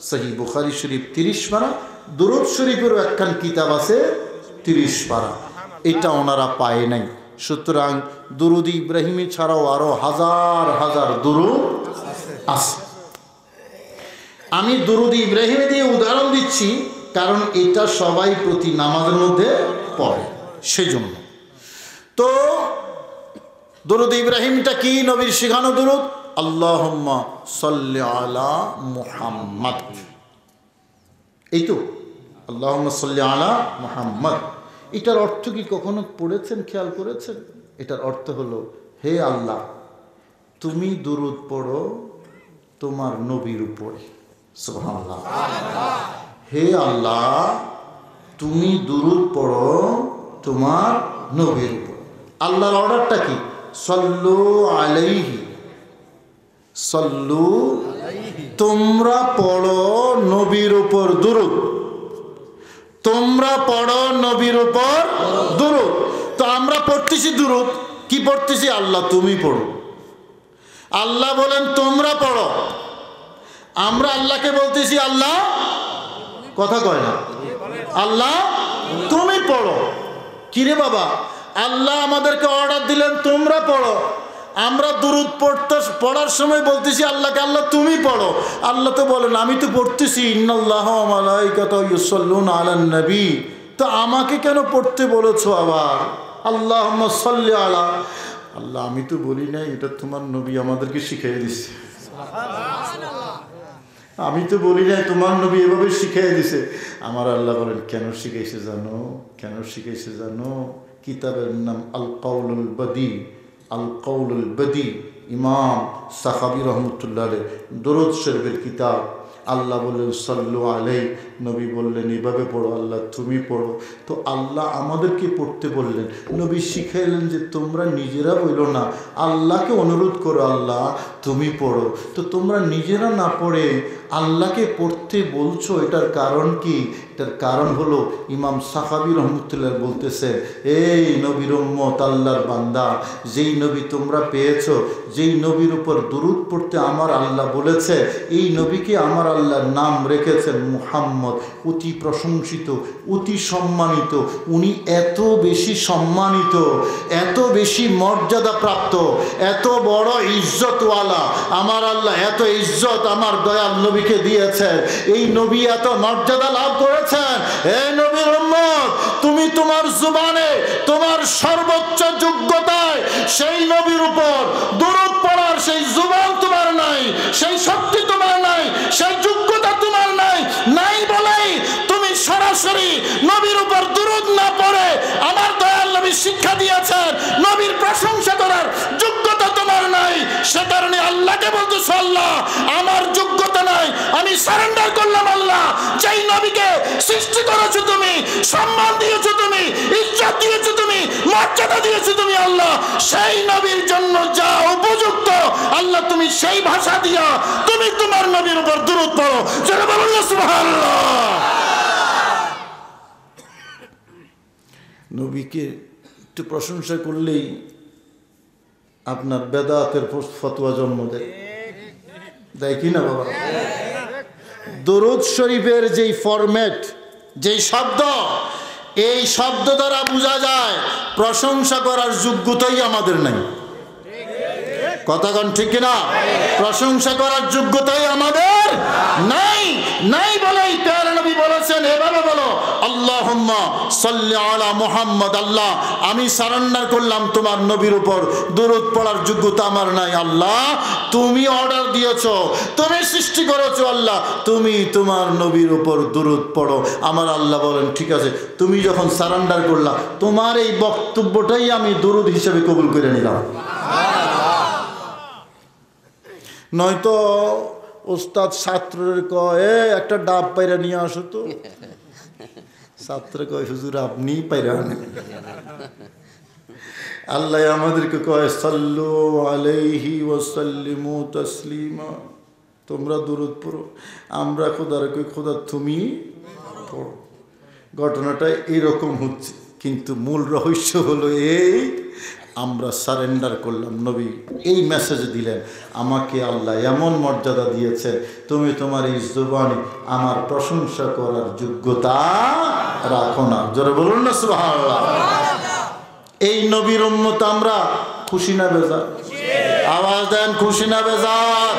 সহিহ বুখারী শরীফ 30 পারা, দুরূদ শরীফেরও একখান কিতাব আছে 30 পারা, এটা ওনারা পায় নাই। সুতরাং দুরূদ ইব্রাহিমি ছাড়াও আরও হাজার হাজার দুরূদ আছে। আমি দুরূদ ইব্রাহিমি দিয়ে উদাহরণ দিচ্ছি কারণ এটা সবাই প্রতি নামাজের মধ্যে পড়ে, সেই জন্য। তো দুরূদ ইব্রাহিমটা কি? নবীর শেখানো দুরূদ। আল্লাহুম্মা সাল্লি আলা মুহাম্মাদ, এই তো আল্লাহুম্মা সাল্লি আলা মুহাম্মাদ। এটার অর্থ কি কখনো পড়েছেন, খেয়াল করেছেন? এটার অর্থ হলো, হে আল্লাহ তুমি দুরূদ পড়ো তোমার নবীর উপরে। সুবহানাল্লাহ। হে আল্লাহ তুমি দুরূদ পড়ো তোমার নবীর উপর। আল্লাহর অর্ডারটা কি? সাল্লু আলাইহি, সাল্লু, তোমরা পড়ো নবীর উপর দুরূদ, তোমরা পড়ো নবীর উপর দুরূদ। তো আমরা পড়তেছি দুরূদ, কি পড়তেছি? আল্লাহ তুমি পড়ো। আল্লাহ বলেন তোমরা পড়ো, আমরা আল্লাহকে বলতেছি আল্লাহ, কথা কয় না, আল্লাহ তুমি পড়ো। কিরে বাবা, আল্লাহ আমাদেরকে অর্ডার দিলেন তোমরা পড়ো, আমরা দুরূদ পড়ার সময় বলতেছি আল্লাহকে আল্লাহ তুমি পড়ো। আল্লাহ তো বলেন আমি তো পড়তেছি ইন্নাল্লাহা ওয়া মালাইকাতাহু ইউসাল্লুনা আলান নবী, তো আমাকে কেন পড়তে বলেছো আবার? আল্লাহুম্মা সাল্লি আলা। আল্লাহ আমি তো বলি নাই, এটা তোমার নবী আমাদেরকে শিখিয়ে দিচ্ছে। আমি তো বলি নাই, তোমার নবী এভাবে শিখিয়ে দিছে। আমার আল্লাহ বলেন কেন শিখাইছে জানো? কেন শিখাইছে জানো? কিতাবের নাম আল কাউলুল বদী। আল কাউলুল বদী, ইমাম সাখাবী রহমতুল্লাহ আলাইহি দুরূদ শরীফের কিতাব। আল্লাহ বললেন সাল্লু আলাইহি, নবী বললেন এভাবে পড়ো, আল্লাহ তুমি পড়ো। তো আল্লাহ আমাদেরকে পড়তে বললেন, নবী শিখাইলেন যে তোমরা নিজেরা বলো না, আল্লাহকে অনুরোধ করো আল্লাহ তুমি পড়ো। তো তোমরা নিজেরা না পড়ে আল্লাহকে পড়তে বলছো, এটার কারণ কি? এটার কারণ হলো ইমাম সাখাবী রহমতুল্লাহ বলতেছে, এই নবীর উম্মত, আল্লাহর বান্দা, যেই নবী তোমরা পেয়েছো, যেই নবীর উপর দুরূদ পড়তে আমার আল্লাহ বলেছে, এই নবীকে আমার আল্লাহর নাম রেখেছেন মুহাম্মদ, অতি প্রশংসিত, অতি সম্মানিত। উনি এত বেশি সম্মানিত, এত বেশি মর্যাদা প্রাপ্ত, এত বড় ইজ্জতওয়ালা। আমার আল্লাহ এত ইজ্জত আমার দয়াল নবীকে দিয়েছেন। এই নবী এত মর্যাদা লাভ করেছেন। এই নবীর উম্মত, তুমি তোমার জুবানে, তোমার সর্বোচ্চ যোগ্যতায় সেই নবীর উপর দুরূদ পড়ার সেই জুবান তোমার নাই, সেই শক্তি তোমার নাই, সেই যোগ্যতা তোমার নাই। নাই বলেই তুমি সরাসরি নবীর উপর দুরূদ না পড়ে, আমার দয়াল নবী শিক্ষা দিয়েছেন নবীর প্রশংসা করার যোগ্যতা তোমার নাই, সে কারণে আল্লাহকে বলতেছো, আল্লাহ আমার যোগ্যতা নাই, আমি সারেন্ডার করলাম। আল্লাহ যেই নবীকে সৃষ্টি করেছো তুমি, সম্মান দিয়েছো তুমি, ইজ্জত দিয়েছো তুমি, মর্যাদা দিয়েছো তুমি, আল্লাহ সেই নবীর জন্য যা উপযুক্ত আল্লাহ তুমি সেই ভাষা দিয়া তুমি তোমার নবীর উপর দুরূদ পড়ো। যারা বলুন না সুবহানাল্লাহ। নবীকে একটু প্রশংসা করলেই আপনার বেদাতের ফতোয়া জন্ম দেয়, দেয় কি না বাবা? দরুদ শরীফের যেই ফরম্যাট, যেই শব্দ, এই শব্দ দ্বারা বোঝা যায় প্রশংসা করার যোগ্যতাই আমাদের নাই। কথা কোন ঠিক কিনা? প্রশংসা করার যোগ্যতাই আমাদের নাই। নাই বলেই প্যারা নবী বলেছেন, এভাবে বলো, আল্লাহুম্মা সাল্লি আলা মুহাম্মদ। আল্লাহ আমি সারেন্ডার করলাম তোমার নবীর উপর, দরুদ পড়ার যোগ্যতা আমার নাই। আল্লাহ তুমি অর্ডার দিয়েছো, তুমি সৃষ্টি করেছো, আল্লাহ তুমি তোমার নবীর উপর দরুদ পড়ো। আমার আল্লাহ বলেন ঠিক আছে, তুমি যখন সারেন্ডার করলা তোমার এই বক্তব্যটাই আমি দরুদ হিসেবে কবুল করে নিলাম। নয়তো ওস্তাদ ছাত্রের কয়ে একটা ডাব পাইরা নিয়ে আসো তো, ছাত্র কয় হুজুর আপনি পাইরা আনেন। আল্লাহ আমাদেরকে কয় সাল্লু আলাইহি ওয়া সাল্লিমু তাসলিমা, তোমরা দরুদ পড়ো। আমরা খোদার কই খোদা তুমি পড়ো। ঘটনাটা এইরকম হচ্ছে, কিন্তু মূল রহস্য হলো এই, আমরা সারেন্ডার করলাম। নবী এই মেসেজ দিলেন, আমাকে আল্লাহ এমন মর্যাদা দিয়েছে, তুমি তোমার এই জবানে আমার প্রশংসা করার যোগ্যতা রাখো না। জোরে বলুন না সুবহানাল্লাহ। এই নবীর উম্মত আমরা খুশি না বেজার? আওয়াজ দেন, খুশি না বেজার?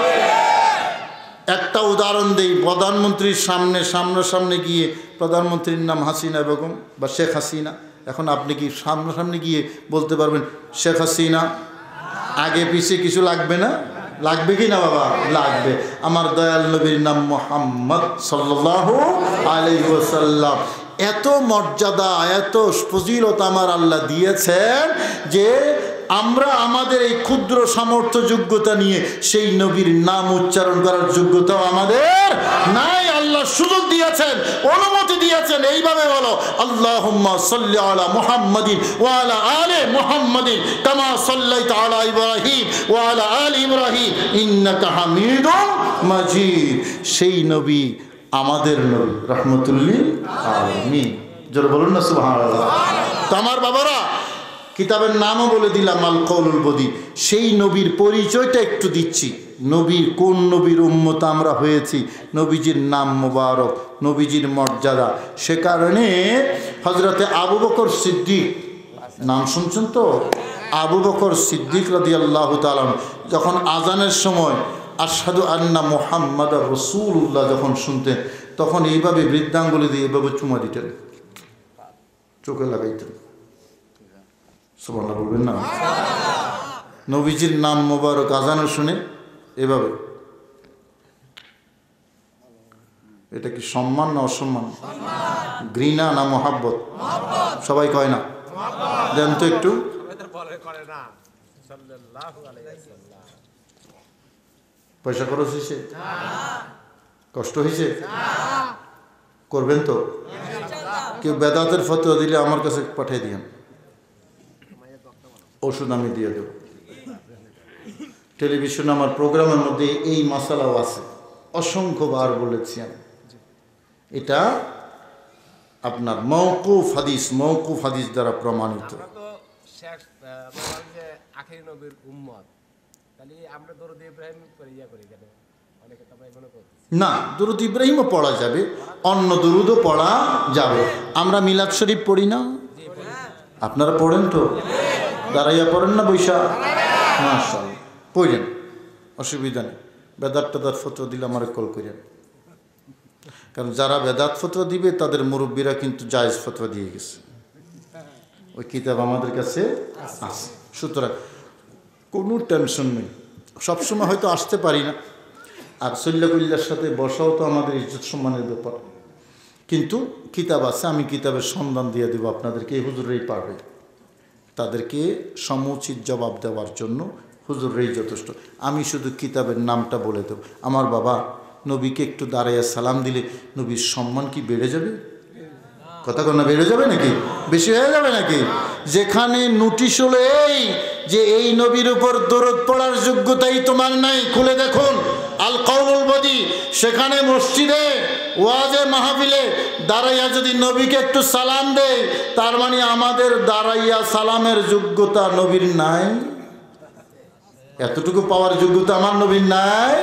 একটা উদাহরণ দেই। প্রধানমন্ত্রীর সামনাসামনি গিয়ে, প্রধানমন্ত্রীর নাম হাসিনা বেগম বা শেখ হাসিনা, এখন আপনি কি সামনাসামনি গিয়ে বলতে পারবেন শেখ হাসিনা? আগে পিছিয়ে কিছু লাগবে না? লাগবে কি না বাবা? লাগবে। আমার দয়াল নবীর নাম মুহাম্মদ সাল্লাল্লাহু আলাইহি ওয়াসাল্লাম। এত মর্যাদা, এত ফজিলত আমার আল্লাহ দিয়েছেন যে আমরা আমাদের এই ক্ষুদ্র সামর্থ্য যোগ্যতা নিয়ে সেই নবীর নাম উচ্চারণ করার যোগ্যতাও আমাদের নাই। আল্লাহ সুযোগ দিয়েছেন, অনুমতি দিয়েছেন। এইভাবে বলো, আল্লাহুম্মা সাল্লি আলা মুহাম্মাদিন ওয়া আলা আলি মুহাম্মাদিন কামা সাল্লাইতা আলা ইব্রাহিম ওয়া আলা আলি ইব্রাহিম ইন্নাকা হামিদুম মাজিদ। সেই নবী আমাদের নবী, রাহমাতুল লিল আলামিন। জোরে বলুন না সুবহানাল্লাহ। তো আমার বাবারা, কিতাবের নামও বলে দিলাম আল কওলুল বদী। সেই নবীর পরিচয়টা একটু দিচ্ছি। নবীর কোন নবীর উম্মত আমরা হয়েছি, নবীজির নাম মোবারক, নবীজির মর্যাদা। সে কারণে হযরতে আবু বকর সিদ্দিক, নাম শুনছেন তো? আবু বকর সিদ্দিক রাদিয়াল্লাহু তাআলা যখন আজানের সময় আশহাদু আন্না মুহাম্মাদার রাসূলুল্লাহ যখন শুনতেন, তখন এইভাবে বৃদ্ধাঙ্গুলি দিয়ে এভাবে চুমা দিতেন, চোখে লাগাইতেন। সুবহানাল্লাহ বলবেন না? নবীজির নাম মোবারক আজান শুনে এভাবে। এটা কি সম্মান না অসম্মান? ঘৃণা না মহাব্বত? সবাই কয় না? দেন তো একটু। পয়সা খরচ হয়েছে? কষ্ট হয়েছে? করবেন তো? কেউ বেদাতের ফতোয়া দিলে আমার কাছে পাঠিয়ে দিন, ওষুধ আমি দিয়ে দেব। টেলিভিশনে আমার প্রোগ্রামের মধ্যে এই মাসালাও আছে, অসংখ্যবার বলেছি আমি। এটা আপনার মওকুফ হাদিস দ্বারা প্রমাণিত। না, দুরূদ ইব্রাহিমও পড়া যাবে, অন্য দুরূদও পড়া যাবে। আমরা মিলাদ শরীফ পড়ি না? আপনারা পড়েন তো? দাঁড়াইয়া পড়েন না বৈশা? মাশাআল্লাহ, পড়েন, অসুবিধা নেই। বেদাত টেদাত ফতোয়া দিলে আমার কল করেন, কারণ যারা বেদাত ফতোয়া দিবে তাদের মুরব্বীরা কিন্তু জায়েজ ফতোয়া দিয়ে গেছে। ওই কিতাব আমাদের কাছে আছে, সুতরাং কোনো টেনশন নেই। সবসময় হয়তো আসতে পারি না, আর সল্লাকুল্লার সাথে বসাও তো আমাদের ইজ্জত সম্মানের ব্যাপার, কিন্তু কিতাব আছে, আমি কিতাবের সন্ধান দিয়ে দেবো আপনাদেরকে। এই হুজুরেই পারবে, তাদেরকে সমুচিত জবাব দেওয়ার জন্য হুজুর এই যথেষ্ট, আমি শুধু কিতাবের নামটা বলে দেব। আমার বাবা, নবীকে একটু দাঁড়াইয়া সালাম দিলে নবীর সম্মান কি বেড়ে যাবে? কথা কন্যা বেড়ে যাবে নাকি? বেশি হয়ে যাবে নাকি? যেখানে নোটিশ হলো এই যে এই নবীর উপর দরুদ পড়ার যোগ্যতাই তোমার নাই, খুলে দেখুন আল কাউলুল বদী, সেখানে মসজিদে ওয়াজে মাহফিলে দাঁড়াইয়া যদি নবীকে একটু সালাম দেয়, তার মানে আমাদের দাঁড়াইয়া সালামের যোগ্যতা নবীর নাই? এতটুকু পাওয়ার যোগ্যতা আমার নবীর নাই?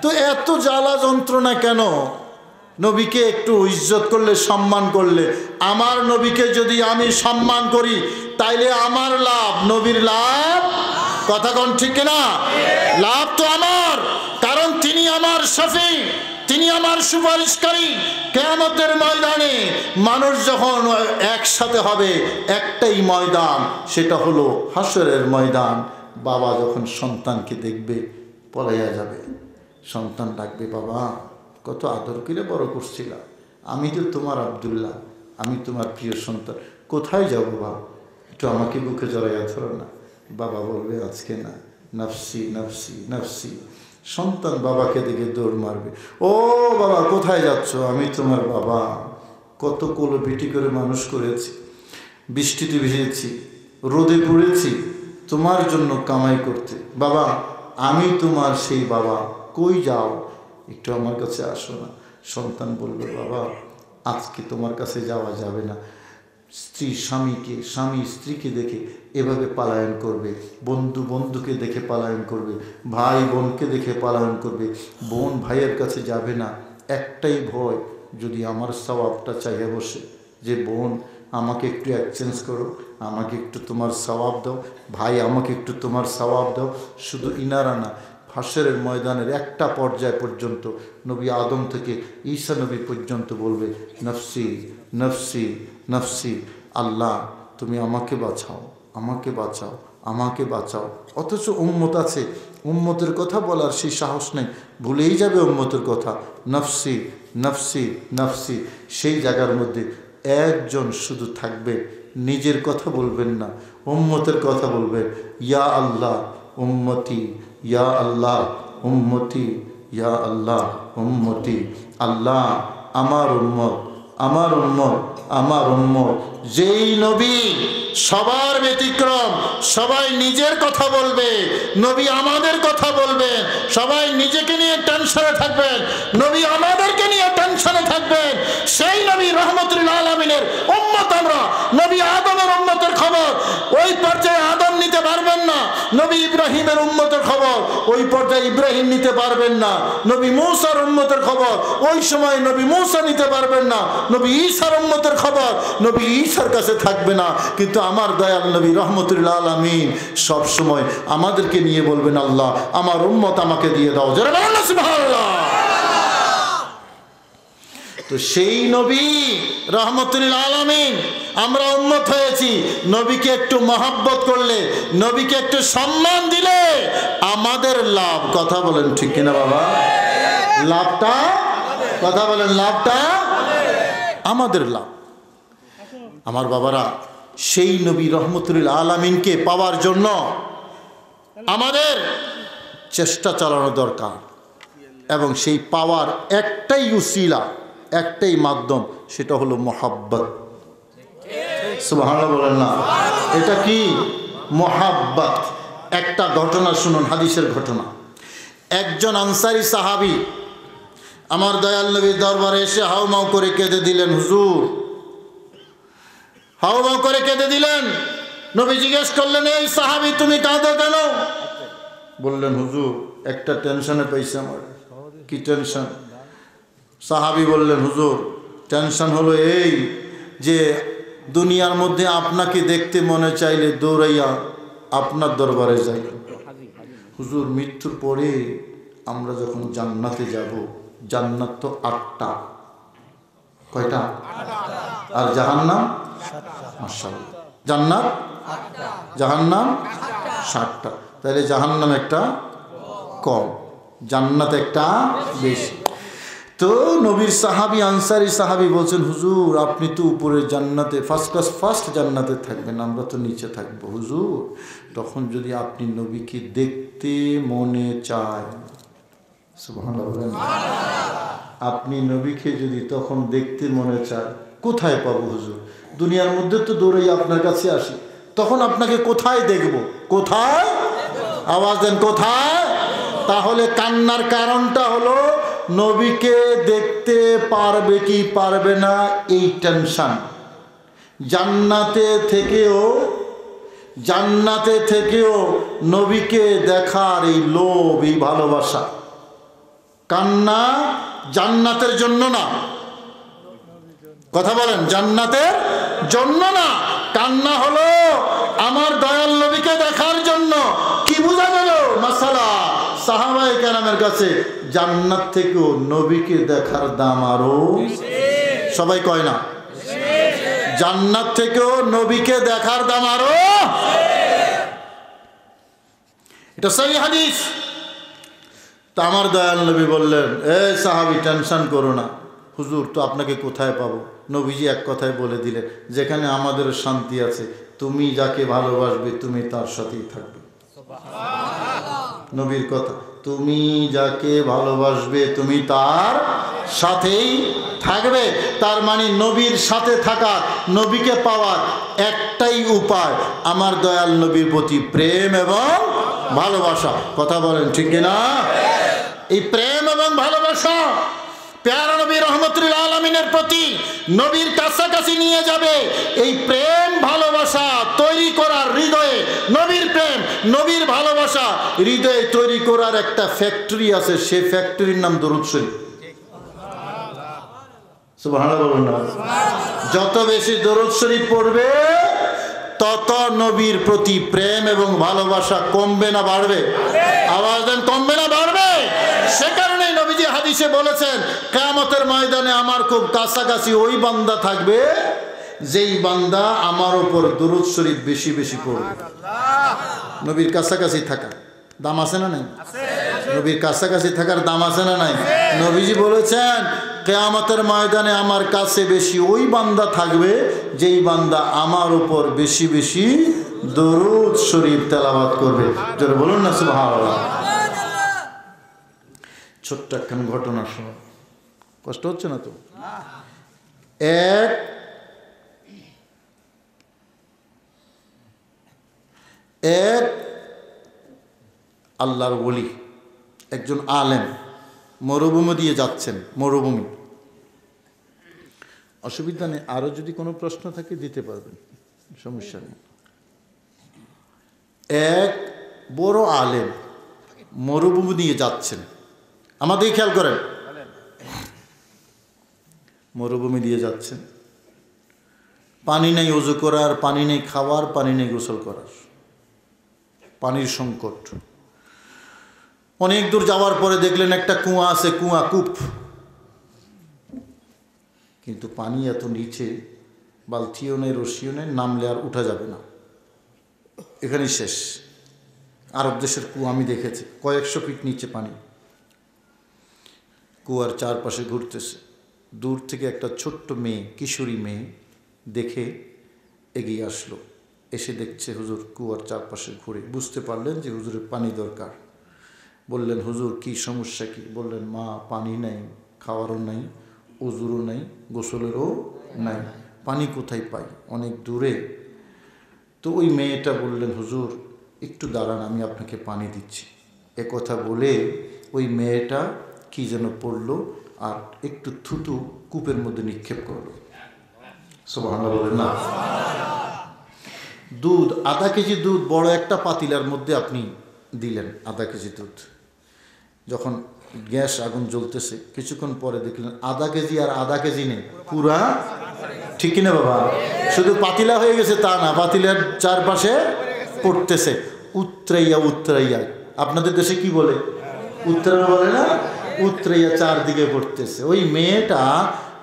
তো এত জ্বালা যন্ত্রণা কেন? নবীকে একটু ইজ্জত করলে, সম্মান করলে, আমার নবীকে যদি আমি সম্মান করি তাইলে আমার লাভ, নবীর লাভ। কথা কোন ঠিক না? লাভ তো আমার, কারণ তিনি আমার শফি, তিনি আমার সুপারিশকারী। কিয়ামতের ময়দানে মানুষ যখন একসাথে হবে, একটাই ময়দান, সেটা হলো হাসরের ময়দান। বাবা যখন সন্তানকে দেখবে পলাইয়া যাবে, সন্তান ডাকবে, বাবা কত আদর করে বড় করছিলাম, আমি তো তোমার আব্দুল্লাহ, আমি তোমার প্রিয় সন্তান, কোথায় যাবো বাবা, একটু আমাকে বুকে জড়াইয়া ধরো না। বাবা বলবে আজকে না, নফসি নফসি নফসি। সন্তান বাবাকে দেখে দৌড় মারবে, ও বাবা কোথায় যাচ্ছ, আমি তোমার বাবা, কত কোলো পিটি করে মানুষ করেছি, বৃষ্টিতে ভিজেছি, রোদে পড়েছি তোমার জন্য কামাই করতে, বাবা আমি তোমার সেই বাবা, কই যাও, একটু আমার কাছে আসো না। সন্তান বলবে, বাবা আজকে তোমার কাছে যাওয়া যাবে না, স্ত্রী স্বামীকে, স্বামী স্ত্রীকে দেখে এভাবে পালায়ন করবে, বন্ধু বন্ধুকে দেখে পালায়ন করবে, ভাই বোনকে দেখে পালায়ন করবে, বোন ভাইয়ের কাছে যাবে না, একটাই ভয়, যদি আমার সওয়াবটা চাইয়ে বসে যে বোন আমাকে একটু এক্সচেঞ্জ করো, আমাকে একটু তোমার সওয়াব দাও, ভাই আমাকে একটু তোমার সওয়াব দাও। শুধু ইনারা না, হাসরের ময়দানের একটা পর্যায় পর্যন্ত নবী আদম থেকে ঈসা নবী পর্যন্ত বলবে, নফসি নফসি নফসি, আল্লাহ তুমি আমাকে বাঁচাও, আমাকে বাঁচাও, আমাকে বাঁচাও। অথচ উম্মত আছে, উম্মতের কথা বলার সেই সাহস নেই, ভুলেই যাবে উম্মতের কথা, নফসি নফসি নফসি। সেই জায়গার মধ্যে একজন শুধু থাকবে, নিজের কথা বলবেন না, উম্মতের কথা বলবেন, ইয়া আল্লাহ উম্মতি, ইয়া আল্লাহ উম্মতি, ইয়া আল্লাহ উম্মতি। আল্লাহ আমার উম্মত, আমার উম্মত, আমার উম্মত। যেই নবী সবার ব্যতিক্রম, সবাই নিজের কথা বলবে, নবী আমাদের কথা বলবেন, সবাই নিজেকে নিয়ে টেনশনে থাকবেন, নবী আমাদেরকে নিয়ে টেনশনে থাকবেন, সেই নবী রহমতুল আলামিনের উম্মত আমরা। নবী আদমের উম্মতের খবর ওই পর্যায়ে আদম নিতে পারবেন না, নবী ইব্রাহিমের উম্মতের খবর ওই পর্যায়ে ইব্রাহিম নিতে পারবেন না, নবী মূসার উম্মতের খবর ওই সময় নবী মূসা নিতে পারবেন না, নবী ঈসার উম্মতের খবর নবী ঈসার কাছে থাকবে না। কিন্তু আমার দয়াল নবী রহমতুল আলামিন সব সময় আমাদেরকে নিয়ে বলবেন, আল্লাহ আমার উম্মত আমাকে দিয়ে দাও, যারা বলেন সুবহানাল্লাহ। তো সেই নবী রহমতুল আলামিন আমরা উম্মত হয়েছি, নবীকে একটু মহব্বত করলে, নবীকে একটু সম্মান দিলে আমাদের লাভ। কথা বলেন ঠিক কিনা বাবা? লাভটা, কথা বলেন, লাভটা আমাদের লাভ। আমার বাবারা, সেই নবী রহমতুল আলামিনকে পাওয়ার জন্য আমাদের চেষ্টা চালানো দরকার, এবং সেই পাওয়ার একটাই উসিলা, একটাই মাধ্যম, সেটা হলো মোহাব্বত। সুবহানাল্লাহ বলেন না? এটা কি? মোহাব্বত। একটা ঘটনা শুনুন, হাদিসের ঘটনা। একজন আনসারী সাহাবী আমার দয়াল নবীর দরবারে এসে হাউমাউ করে কেঁদে দিলেন, হুজুর হাউমাউ করে কেঁদে দিলেন। নবী জিজ্ঞেস করলেন, এই সাহাবী তুমি কাঁদো কেন? বললেন, হুজুর একটা টেনশনে পাইছে আমার। কি টেনশন? সাহাবী বললেন, হুজুর টেনশন হলো এই যে দুনিয়ার মধ্যে আপনাকে দেখতে মনে চাইলে দৌড়াইয়া আপনার দরবারে যাই। হুজুর মৃত্যুর পরে আমরা যখন জান্নাতে যাব, জান্নাত তো 8টা, কয়টা? আর জাহান্নাম? মাশাআল্লাহ, জান্নাত 8টা, জাহান্নাম 7টা। তাহলে জাহান্নাম একটা কম, জান্নাত একটা বেশি। তো নবীর সাহাবী আনসারী সাহাবী বলছেন, হুজুর আপনি তো উপরে জান্নাতে ফার্স্ট জান্নাতে থাকবেন, আমরা তো নিচে থাকবো হুজুর। তখন যদি আপনি নবীকে দেখতে মনে চায়, সুবহানাল্লাহ বলেন, আপনি নবীকে যদি তখন দেখতে মনে চায়, কোথায় পাবো হুজুর? দুনিয়ার মধ্যে তো দৌড়াই আপনার কাছে আসি, তখন আপনাকে কোথায় দেখব? কোথায়? আওয়াজ দেন, কোথায়? তাহলে কান্নার কারণটা হলো নবীকে দেখতে পারবে কি পারবে না এই টেনশন। জান্নাতে থেকেও নবীকে দেখার এই লোভ, এই ভালোবাসা। কান্না জান্নাতের জন্য না, কথা বলেন, জান্নাতের জন্য না, কান্না হলো আমার দয়াল নবীকে দেখার জন্য। কি বোঝা গেল মাসালা? সাহাবায়ে কেরামের কাছে জান্নাত থেকেও নবীকে দেখার দাম আরো, সবাই কয় না, জান্নাত থেকেও নবীকে দেখার দাম আরো। এটা সহিহ হাদিস। তা আমার দয়াল নবী বললেন, এই সাহাবী টেনশন করো না, হুজুর তো আপনাকে কোথায় পাবো? নবীজি এক কথায় বলে দিলেন, যেখানে আমাদের শান্তি আছে, তুমি যাকে ভালোবাসবে তুমি তার সাথেই থাকবে। নবীর কথা, তুমি যাকে ভালোবাসবে তুমি তার সাথেই থাকবে। তার মানে নবীর সাথে থাকার, নবীকে পাওয়ার একটাই উপায়, আমার দয়াল নবীর প্রতি প্রেম এবং ভালোবাসা। কথা বলেন ঠিক কিনা? এই প্রেম এবং ভালোবাসা প্যারা নবী রহমতুল আলামিনের প্রতি নবীর কাছাকাছি নিয়ে যাবে। এই প্রেম ভালোবাসা তৈরি করার, হৃদয়ে নবীর প্রেম নবীর ভালোবাসা হৃদয়ে তৈরি করার একটা ফ্যাক্টরি আছে, সেই ফ্যাক্টরির নাম দরুদ শরীফ। সুবহানাল্লাহ বলুন না। যত বেশি দরুদ শরীফ পড়বে তত নবীর প্রতি প্রেম এবং ভালোবাসা কমবে না বাড়বে? আওয়াজ দেন, কমবে না বাড়বে? সে কারণেই নবীজি হাদিসে বলেছেন, কিয়ামতের ময়দানে আমার খুব কাছাকাছি ওই বান্দা থাকবে যেই বান্দা আমার উপর দরুদ শরীফ বেশি বেশি পড়বে। নবীর কাছাকাছি থাকা দাম আছে না নাই? নবীর কাছাকাছি থাকার দাম আছে না নাই? নবীজি বলেছেন, কিয়ামতের ময়দানে আমার কাছে বেশি ওই বান্দা থাকবে যেই বান্দা আমার উপর বেশি বেশি দরুদ শরীফ তেলাওয়াত করবে। জোরে বলুন না সুবহানাল্লাহ। ছোট্ট একখান ঘটনা শোনো, কষ্ট হচ্ছে না তো? এক আল্লাহর ওলি, একজন আলেম মরুভূমি দিয়ে যাচ্ছেন, মরুভূমি। অসুবিধা নেই, আরো যদি কোনো প্রশ্ন থাকে দিতে পারবেন, সমস্যা নেই। এক বড় আলেম মরুভূমি দিয়ে যাচ্ছেন, আমাদের খেয়াল করেন, মরুভূমি দিয়ে যাচ্ছেন, পানি নেই ওযু করার, পানি নেই খাওয়ার, পানি নেই গোসল করার, পানির সংকট। অনেক দূর যাওয়ার পরে দেখলেন একটা কুয়া আছে, কূপ, কিন্তু পানি এত নিচে, বালতিও নেই, রশিও নেই, নামলে আর উঠা যাবে না, এখানেই শেষ। আরব দেশের কুয়া আমি দেখেছি, কয়েকশো ফিট নিচে পানি। কুয়ার চারপাশে ঘুরতেছে, দূর থেকে একটা ছোট্ট মেয়ে, কিশোরী মেয়ে দেখে এগিয়ে আসলো, এসে দেখছে হুজুর কুয়ার চারপাশে ঘুরে। বুঝতে পারলেন যে হুজুরের পানি দরকার। বললেন, হুজুর কি সমস্যা কি? বললেন, মা পানি নাই, খাওয়ারও নাই, ওযুরও নাই, গোসলেরও নাই, পানি কোথায় পাই? অনেক দূরে। তো ওই মেয়েটা বললেন, হুজুর একটু দাঁড়ান, আমি আপনাকে পানি দিচ্ছি। এ কথা বলে ওই মেয়েটা কি যেন পড়লো আর একটু থুতু কূপের মধ্যে নিক্ষেপ করলো। সুবহানাল্লাহ বলেন না। দুধ, আধা কেজি দুধ বড় একটা পাতিলার মধ্যে আপনি দিলেন, আধা কেজি দুধ। যখন গ্যাস আগুন জ্বলতেছে, কিছুক্ষণ পরে দেখলেন আধা কেজি আর আধা কেজি নেই, পুরা, ঠিক কিনা বাবা? শুধু পাতিলা হয়ে গেছে তা না, পাতিলার চারপাশে পড়তেছে, উত্তরাইয়া। আপনাদের দেশে কি বলে? উত্তরাইয়া বলে না? উত্তরাইয়া চারদিকে পড়তেছে। ওই মেয়েটা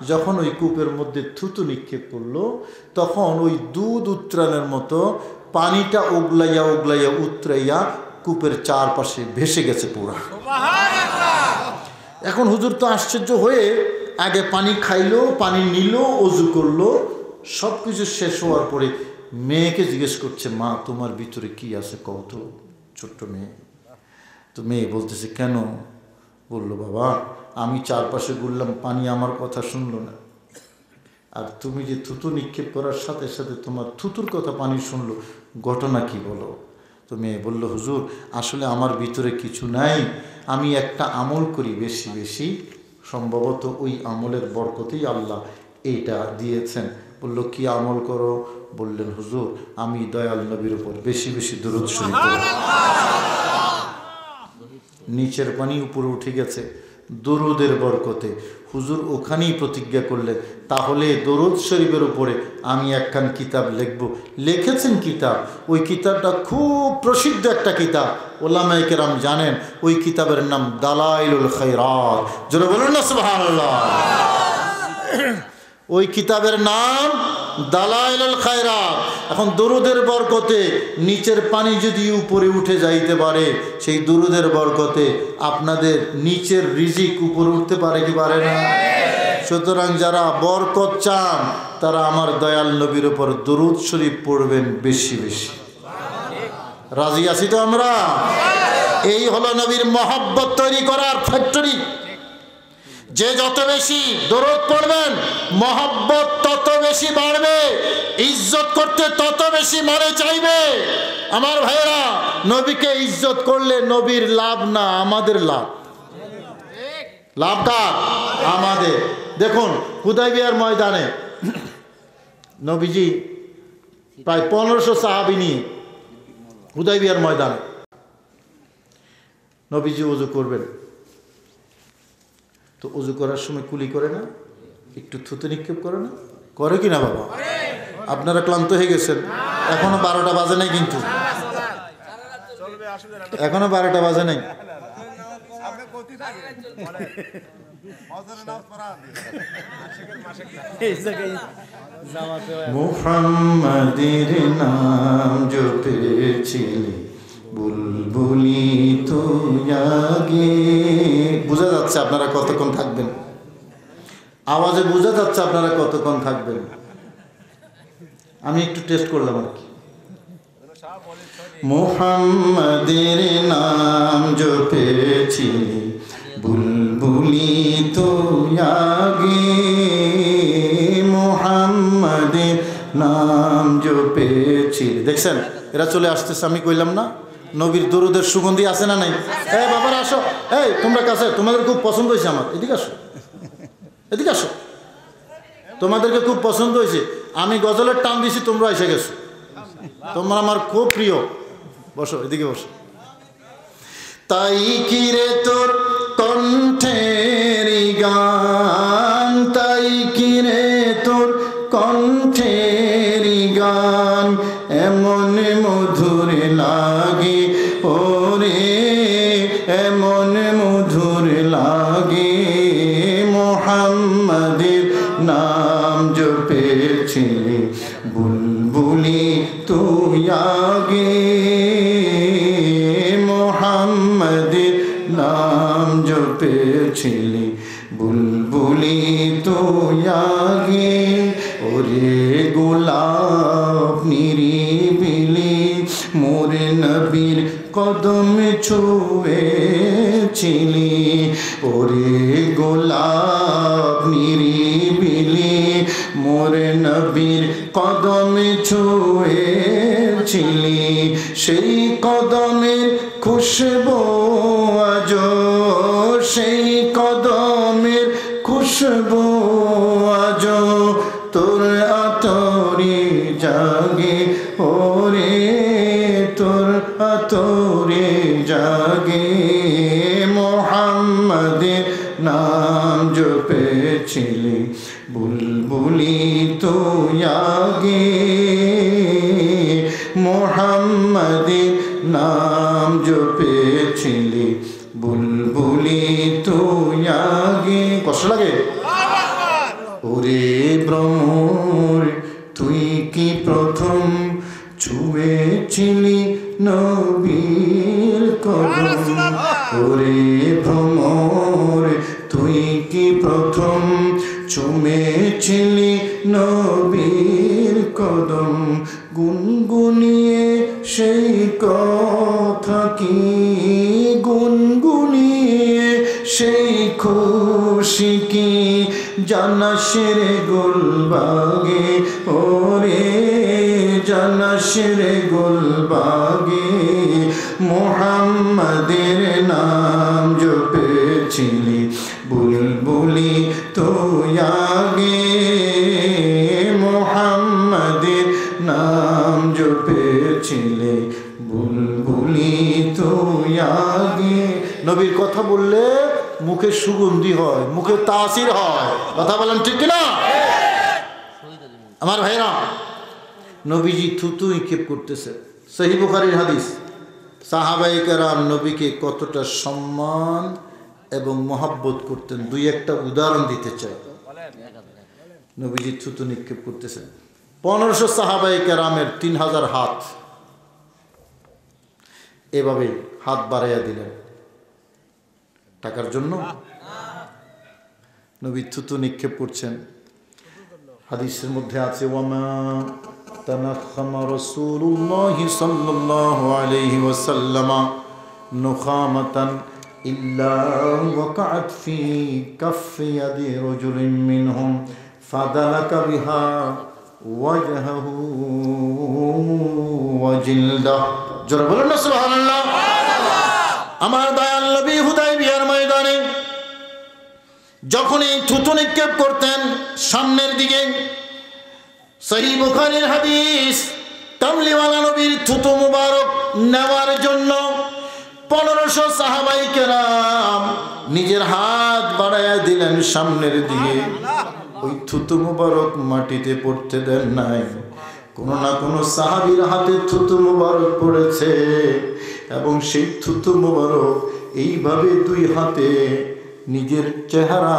যখন ওই কূপের মধ্যে থুতু নিক্ষেপ করলো, তখন ওই দুধ উত্তরানের মতো পানিটা উগলাইয়া উত্তরাইয়া কূপের চারপাশে ভেসে গেছে পুরা। এখন হুজুর তো আশ্চর্য হয়ে আগে পানি খাইলো, পানি নিল, অজু করলো, সব কিছু শেষ হওয়ার পরে মেয়েকে জিজ্ঞেস করছে, মা তোমার ভিতরে কি আছে কও তো। ছোট্ট মেয়ে। তো মেয়ে বলতেছে, কেন? বললো, বাবা আমি চারপাশে ঘুরলাম, পানি আমার কথা শুনলো না, আর তুমি যে থুতু নিক্ষেপ করার সাথে সাথে তোমার থুতুর কথা পানি শুনলো, ঘটনা কি বলো? তো মেয়ে বলল, হুজুর আসলে আমার ভিতরে কিছু নাই, আমি একটা আমল করি বেশি বেশি, সম্ভবত ওই আমলের বরকতেই আল্লাহ এইটা দিয়েছেন। বলল, কি আমল করো? বললেন, হুজুর আমি দয়াল নবীর উপর বেশি বেশি দরুদ শরীফ পড়ি। নিচের পানি উপরে উঠে গেছে দরুদের বরকতে। হুজুর ওখানেই প্রতিজ্ঞা করলেন, তাহলে দরুদ শরীফের উপরে আমি একখান কিতাব লিখব। লিখেছেন কিতাব, ওই কিতাবটা খুব প্রসিদ্ধ একটা কিতাব, ওলামায়ে কেরাম জানেন ওই কিতাবের নাম দালাইলুল খায়রাত। জোরে বলুন না সুবহানাল্লাহ। ওই কিতাবের নাম দালাইলুল খায়রাত। এখন দরুদের বরকতে নিচের পানি যদি উপরে উঠে যাইতে পারে, সেই দরুদের বরকতে আপনাদের নিচের রিজিক উপরে উঠতে পারে কি পারে না? সুতরাং যারা বরকত চান তারা আমার দয়াল নবীর উপর দরুদ শরীফ পড়বেন বেশি বেশি। রাজি আছি তো আমরা? এই হলো নবীর মহব্বত তৈরি করার ফ্যাক্টরি। যে যত বেশি দরুদ পড়বেন মহব্বত তত বেশি বাড়বে, ইজ্জত করতে তত বেশি মনে চাইবে। আমার ভাইরা, নবীকে ইজ্জত করলে নবীর লাভ না, আমাদের লাভ। লাভ কার? আমাদের। দেখুন হুদাইবিয়ার ময়দানে নবীজি প্রায় 1500 সাহাবী নিয়ে হুদাইবিয়ার ময়দানে নবীজি ওযু করবেন। তো ওযু করার সময় কুলি করে না, একটু থুতু নিক্ষেপ করে না? করে কি না বাবা? আপনারা ক্লান্ত হয়ে গেছেন, এখনো 12টা বাজে নাই, কিন্তু এখনো 12টা বাজে নাই। মুহাম্মাদের নাম জপেছিলি বুলবুলি তো জাগে। বোঝা যাচ্ছে আপনারা কতক্ষণ থাকবেন, আওয়াজে বোঝা যাচ্ছে আপনারা কতক্ষণ থাকবেন। আমি একটু টেস্ট করলাম আর কি। মুহাম্মাদের নাম জপেছিলি বুলবুলি তো জাগে, মুহাম্মাদের নাম জপেছিলি। দেখছেন এরা চলে আসতেছে, আমি কইলাম না নবীর দরুদের সুগন্ধি আছে না নাই? এই বাবারা আসো, এই তোমরা কাছে, তোমাদের খুব পছন্দ হয়েছে আমার, এদিকে আসো, এদিকে আসো, তোমাদেরকে খুব পছন্দ হয়েছে। আমি গজলের টান দিছি, তোমরা এসে গেছো, তোমরা আমার খুব প্রিয়। বসো, এদিকে বসো। তাই কি রে তোর কণ্ঠের গান, তাই কি রে তোর কণ্ঠের গান, এমন মধুর লাগে ওরে, এমন মধুর লাগে। মুহাম্মাদের নাম জপেছিলি বুলবুলি তুই আগে, মুহাম্মাদের নাম জপেছিলি বুলবুলি তুই আগে। ওরে গোলাপ নিরিবিলি মোর নবীর কদম ছুঁয়েছিলি, ওরে গোলাপ নিরিবিলি মোর নবীর কদম ছুঁয়েছিলি। সেই কদমের খুশবু আজো, সেই কদমের খুশবু আজো তোর আতরে জাগে ওরে, তোর আতরে জাগে। মুহাম্মাদের নাম জপেছিলি বুলবুলি তুই আগে, মুহাম্মাদের নাম জপেছিলি বুলবুলি তুই আগে। কষ্ট লাগে? ওরে ভ্রমর তুই কি প্রথম ছুঁয়েছিলি নবীর কদম, ওরে ভ্রমর তুই কি প্রথম চুমেছিলি নবীর কদম গুনগুনিয়ে সেই কথা কি গুনগুনিয়ে সেই খুশি কি জানাস রে গুলবাগে ওরে জানাস রে গুলবাগে মুহাম্মাদের নাম জপেছিলি বুলবুলি তুই আগে মুহাম্মাদের নাম জপেছিলি বুলবুলি তুই আগে। নবীর কথা বললে মুখে সুগন্ধি হয়, মুখে তাসির হয়। কথা বলেন ঠিক কিনা? আমার ভাইরা, নবীজি থুতু নিক্ষেপ করতেছে। সহিহ বুখারীর হাদিস। সাহাবায়ে কেরাম নবীকে কতটা সম্মান এবং মহব্বত করতেন, দুই একটা উদাহরণ দিতে চাই। নবীজি থুতু নিক্ষেপ করতেছেন। 1500 সাহাবায়ে কেরামের 3000 হাত এভাবে হাত বাড়াইয়া দিলেন টাকার জন্য। নবী থুতু নিক্ষেপ করছেন। হাদিসের মধ্যে আছে ওয়ামা তানাখামা রাসূলুল্লাহি সাল্লাল্লাহু আলাইহি ওয়াসাল্লাম নুখামাতান ইল্লা ওয়াকাত ফি কাফি ইয়াদি রাজুলিন মিনহুম ফাদালাকা বিহা ওয়াজহাহু ওয়া জিলদাহু। জোরে বলুন না সুবহানাল্লাহ। আমার দয়াল নবী হুদায়বিয়ার ময়দানে যখন এই থুতু নিক্ষেপ করতেন সামনের দিকে, সহিহ বুখারীর হাদিস, কামলিওয়ালা নবীর থুতু মুবারক নেওয়ার জন্য 1500 সাহাবায়ে কেরাম নিজের হাত বাড়ায়া দিলেন সামনের দিকে। ওই থুতু মুবারক মাটিতে পড়তে দেন নাই। কোনো না কোনো সাহাবীর হাতে থুতু মুবারক পড়েছে এবং সেই থুতু মুবারক এইভাবে দুই হাতে নিজের চেহারা,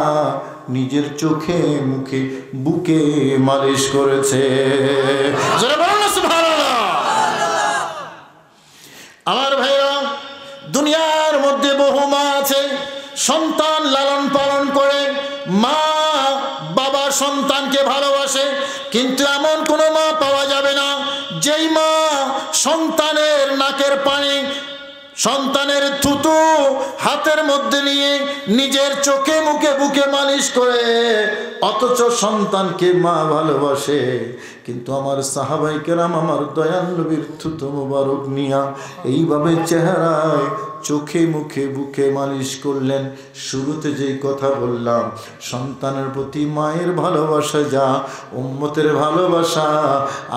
নিজের চোখে, মুখে, বুকে মালিশ করেছে। আমার ভাইরা, দুনিয়ার মধ্যে বহু মা আছে সন্তান লালন পালন করে, মা বাবা সন্তানকে ভালোবাসে, কিন্তু এমন কোনো মা পাওয়া যাবে না যেই মা সন্তানের নাকের পানি, সন্তানের থুতু হাতের মধ্যে নিয়ে নিজের চোখে, মুখে, বুকে মালিশ করে, অথচ সন্তানকে মা ভালোবাসে। কিন্তু আমার সাহাবায়ে কেরাম আমার দয়াল নবীর থুতু মুবারক নিয়া এইভাবে চেহারায়, চোখে, মুখে, বুকে মালিশ করলেন। শুরুতে যেই কথা বললাম, সন্তানের প্রতি মায়ের ভালোবাসা যা, উম্মতের ভালোবাসা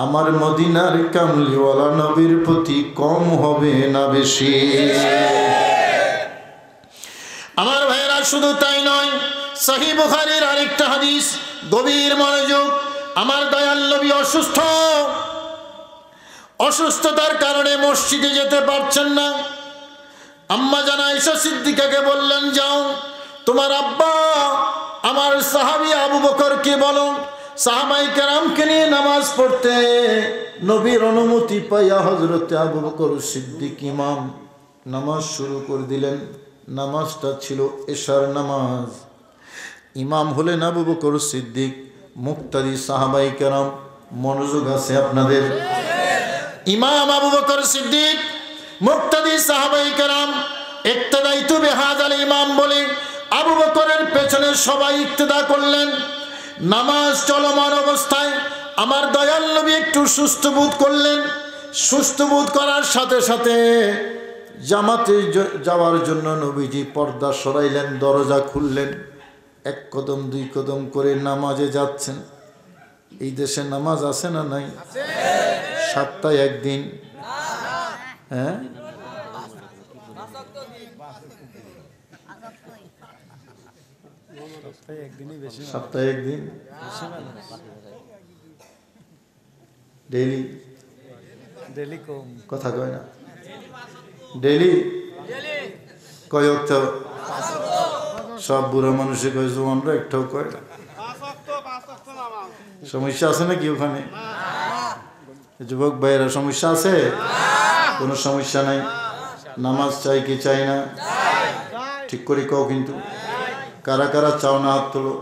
আমার মদিনার কামলিওয়ালা নবীর প্রতি কম হবে না বেশি? আমার ভাইয়েরা, শুধু তাই নয়, সহিহ বুখারীর আরেকটা হাদিস, গভীর মনোযোগ। আমার দয়াল নবী অসুস্থ, অসুস্থতার কারণে মসজিদে যেতে পারছেন না। আম্মা জান আয়েশা সিদ্দিকাকে বললেন, যাও তোমার আব্বা আমার সাহাবী আবু বকরকে বলো সাহাবায়ে কেরামকে নিয়ে নামাজ পড়তে। নবীর অনুমতি পাইয়া হযরতে আবু বকর সিদ্দিক ইমাম নামাজ শুরু করে দিলেন। নামাজটা ছিল এশার নামাজ। ইমাম হলেন আবু বকর সিদ্দিক, মুক্তাদি সাহাবায়ে কেরাম। মনোযোগ আছে আপনাদের? ইমাম আবু বকর সিদ্দিক, মুক্তাদি সাহাবায়ে কেরাম। ইক্তদাইতু বিহাযাল ইমাম বলে আবু বকরের পেছনে সবাই ইক্তদা করলেন। নামাজ চলমান অবস্থায় আমার দয়াল নবী একটু সুস্থ বোধ করলেন। সুস্থ বোধ করার সাথে সাথে জামাতে যাওয়ার জন্য নবীজি পর্দা সরাইলেন, দরজা খুললেন। এক কদম দুই কদম করে নামাজে যাচ্ছেন। এই দেশে নামাজ আছে না নাই? সপ্তাহে একদিন, হ্যাঁ, সপ্তাহে একদিন, ডেইলি, কথা কয় না, ডেইলি কয় ওয়াক্ত? সব বুড়া মানুষে কয়, আমরা একটাও কয় না। সমস্যা আছে নাকি ওখানে? যুবক ভাইয়েরা, সমস্যা আছে? কোনো সমস্যা নাই। নামাজ চাই কি চাই না? ঠিক করে কও কিন্তু। কারা কারা চাও না হাত তোলো।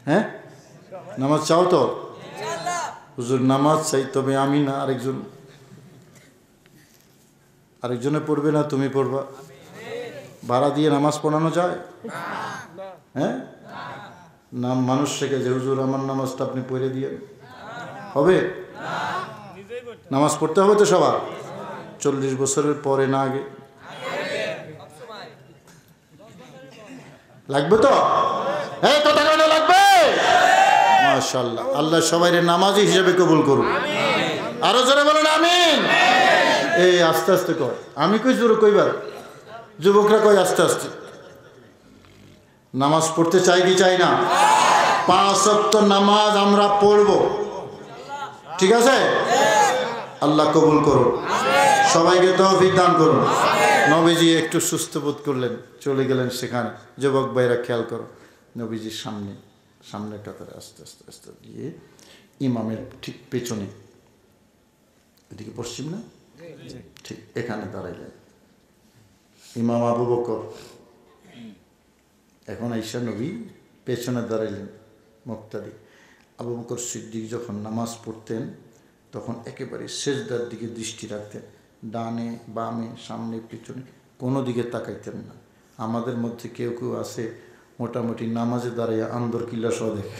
হ্যাঁ নামাজ চাও তো? হুজুর নামাজ চাই, তবে আমি না, আরেকজনে পড়বে না, তুমি পড়বা। ভাড়া দিয়ে নামাজ পড়ানো যায়? হ্যাঁ নাম মানুষ শেখে যে হুজুর আমার নামাজটা আপনি পড়ে দিয়ে হবে? নামাজ পড়তে হবে তো সবার, 40 বছরের পরে না আগে? লাগবে তো? এই কথা কেন লাগবে? মাশাআল্লাহ, আল্লাহ সবাইরে নামাজি হিসেবে কবুল করুন। আরো জোরে বলেন আমিন। এই আস্তে আস্তে কয়, আমি কই জোরে কইবার, যুবকরা কয় আস্তে আস্তে। নামাজ পড়তে চাই কি চাই না? 5 ওয়াক্ত নামাজ আমরা পড়ব, ঠিক আছে? আল্লাহ কবুল করুন, সবাইকে তৌফিক দান করুন। নবীজি একটু সুস্থ বোধ করলেন, চলে গেলেন সেখানে। যুবক ভাইরা খেয়াল করো, নবীজির সামনের কাতারে আস্তে আস্তে আস্তে গিয়ে ইমামের ঠিক পেছনে, এদিকে পশ্চিম না, ঠিক এখানে দাঁড়াইলেন ইমাম আবু বকর। এখন আইসা নবী পেছনে দাঁড়াইলেন মুক্তাদি। আবু বকর সিদ্দিক যখন নামাজ পড়তেন তখন একেবারে সেজদার দিকে দৃষ্টি রাখতেন, ডানে বামে সামনে পিছনে কোনো দিকে তাকাইতেন না। আমাদের মধ্যে কেউ কেউ আছে মোটামুটি নামাজে দাঁড়াইয়া আন্দর কিল্লা সহ দেখে,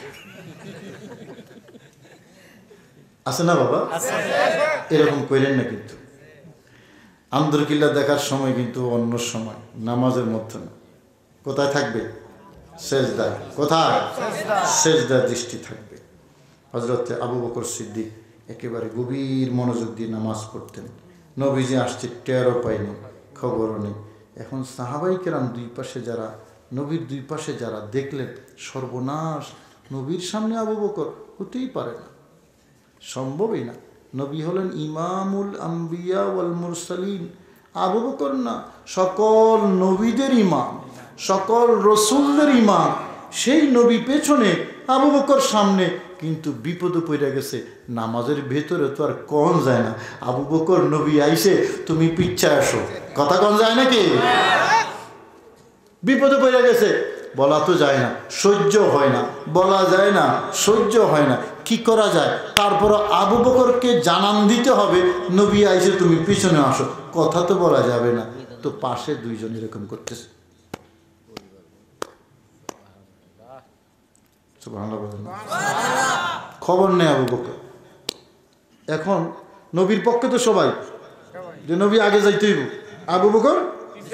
আছে না বাবা? এরকম করেন না, কিন্তু আন্দর কিল্লা দেখার সময় কিন্তু অন্য সময়, নামাজের মধ্যে না। কোথায় থাকবে? সেজদায়। কোথায়? সেজদার দৃষ্টি থাকবে। হযরত আবু বকর সিদ্দিক একেবারে গভীর মনোযোগ দিয়ে নামাজ পড়তেন। নবীজি আসছে টেরও পায়নি, খবরও নেই। এখন সাহাবাই কেরাম নবীর দুই পাশে যারা দেখলেন, সর্বনাশ, নবীর সামনে আবু বকর, হতেই পারে না, সম্ভবই না। নবী হলেন ইমামুল আম্বিয়া ওয়াল মুরসালিন। আবু বকর না, সকল নবীদের ইমাম, সকল রসুলদের ইমাম। সেই নবী পেছনে, আবু বকর সামনে। কিন্তু বিপদে পড়ে গেছে, নামাজের ভেতরে তো আর কন যায় না। আবু বকর, নবী আইসে, তুমি পিচ্ছা আসো, কথা কন যায় নাকি? বিপদে পড়ে গেছে, বলা তো যায় না, সহ্য হয় না, বলা যায় না, সহ্য হয় না, কি করা যায়? তারপর আবু বকরকে জানান দিতে হবে, নবী আইসে, তুমি পিছনে আসো, কথা তো বলা যাবে না। তো পাশে দুইজন এরকম করতেছে, খবর নেই আবু বকর। এখন নবীর পক্ষে তো সবাই, যে নবী আগে যাইতেই, আবু বকর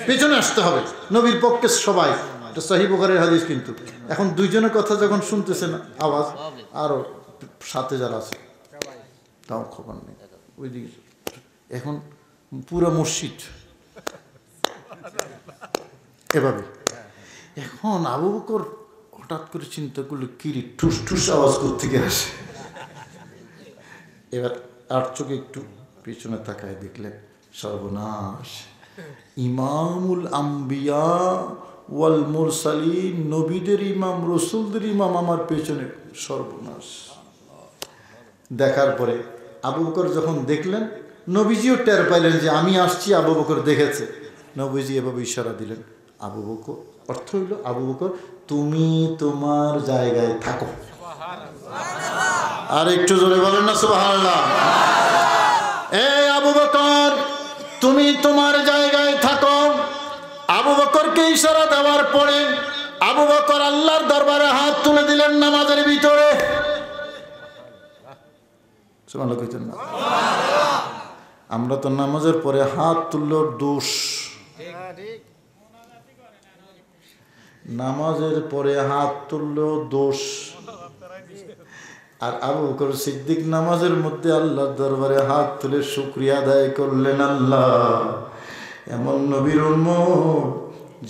পেছনে আসতে হবে, নবীর পক্ষে সবাই। এটা সহিহ বুখারীর হাদিস। কিন্তু এখন দুইজনের কথা যখন শুনতেছে না আওয়াজ, আরো সাথে যারা আছে তাও খবর নেই ওইদিকে। এখন পুরো মসজিদ এভাবে। এখন আবু বকর হঠাৎ করে চিন্তা করলো, কিরি ঠুস ঠুস আওয়াজ কোত্থেকে আসে। এবার আর চোখে একটু পিছনে তাকায় দেখলেন, সর্বনাশ, ইমামুল আম্বিয়া ওয়াল মুরসালিন, নবীদের ইমাম, রসুলদের ইমাম আমার পেছনে, সর্বনাশ। দেখার পরে আবু বকর যখন দেখলেন, নবীজিও টের পাইলেন যে আমি আসছি, আবু বকর দেখেছে। নবীজি এভাবে ইশারা দিলেন, আবু বকর, অর্থ হইল, আবু বকর তুমি তোমার জায়গায় থাকো। আর একটু জোরে বলেন না সুবহানাল্লাহ। এই আবু বকর, তুমি তোমার জায়গায় থাকো। আবু বকরকে ইশারা দেওয়ার পরে আবু বকর আল্লাহর দরবারে হাত তুলে দিলেন নামাজের ভিতরে। সুবহানাল্লাহ কইতেন না? আমরা তো নামাজের পরে হাত তুললেও দোষ, নামাজের পরে হাত তুললেও দোষ। আর আবু বকর সিদ্দিক নামাজের মধ্যে আল্লাহর দরবারে হাত তুলে শুকরিয়া আদায় করলেন, আল্লাহ, এমন নবীর উম্মত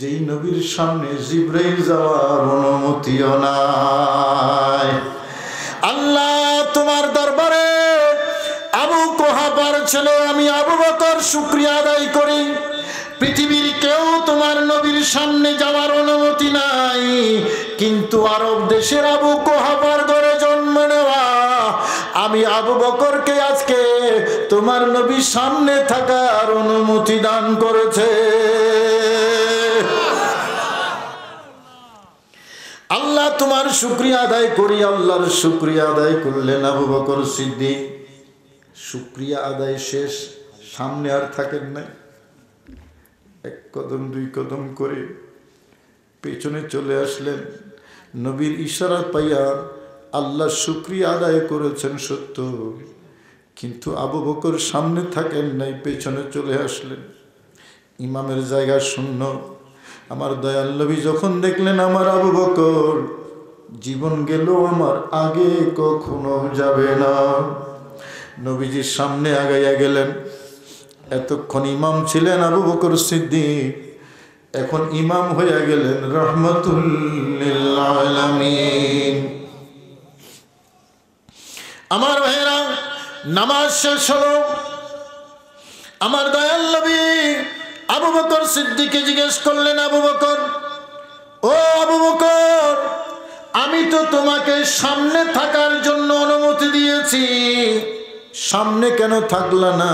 যেই নবীর সামনে জিবরাইল যাওয়ার অনুমতিও নাই। আল্লাহ, তোমার দরবারে আবু কুহাফার ছেলে আমি আবু বকর শুকরিয়া আদায় করি। পৃথিবীর কেউ তোমার নবীর সামনে যাওয়ার অনুমতি নাই, কিন্তু আরব দেশের আবু কুহাফার ঘরে জন্ম নেওয়া আমি আবু বকরকে আজকে তোমার নবী সামনে থাকার অনুমতি দান করেছে। আল্লাহ তোমার শুকরিয়া আদায় করি। আল্লাহর শুকরিয়া আদায় করলেন আবু বকর সিদ্দিক। শুকরিয়া আদায় শেষ, সামনে আর থাকেন নাই। এক কদম দুই কদম করে পেছনে চলে আসলেন। নবীর ইশারা পাইয়া আল্লাহ শুকরিয়া আদায় করেছেন সত্য, কিন্তু আবু বকর সামনে থাকেন নাই, পেছনে চলে আসলেন। ইমামের জায়গা শূন্য। আমার দয়াল নবী যখন দেখলেন আমার আবু বকর জীবন গেল আমার আগে কখনো যাবে না, নবীজির সামনে আগাইয়া গেলেন। এতক্ষণ ইমাম ছিলেন আবু বকর সিদ্দিক, এখন ইমাম হইয়া গেলেন রাহমাতুল লিল আলামিন। আমার ভাইরা, নামাজ শেষ হলো। আমার দয়াল নবী আবু বকর সিদ্দিককে জিজ্ঞেস করলেন, আবু বকর, ও আবু বকর, আমি তো তোমাকে সামনে থাকার জন্য অনুমতি দিয়েছি, সামনে কেন থাকলা না,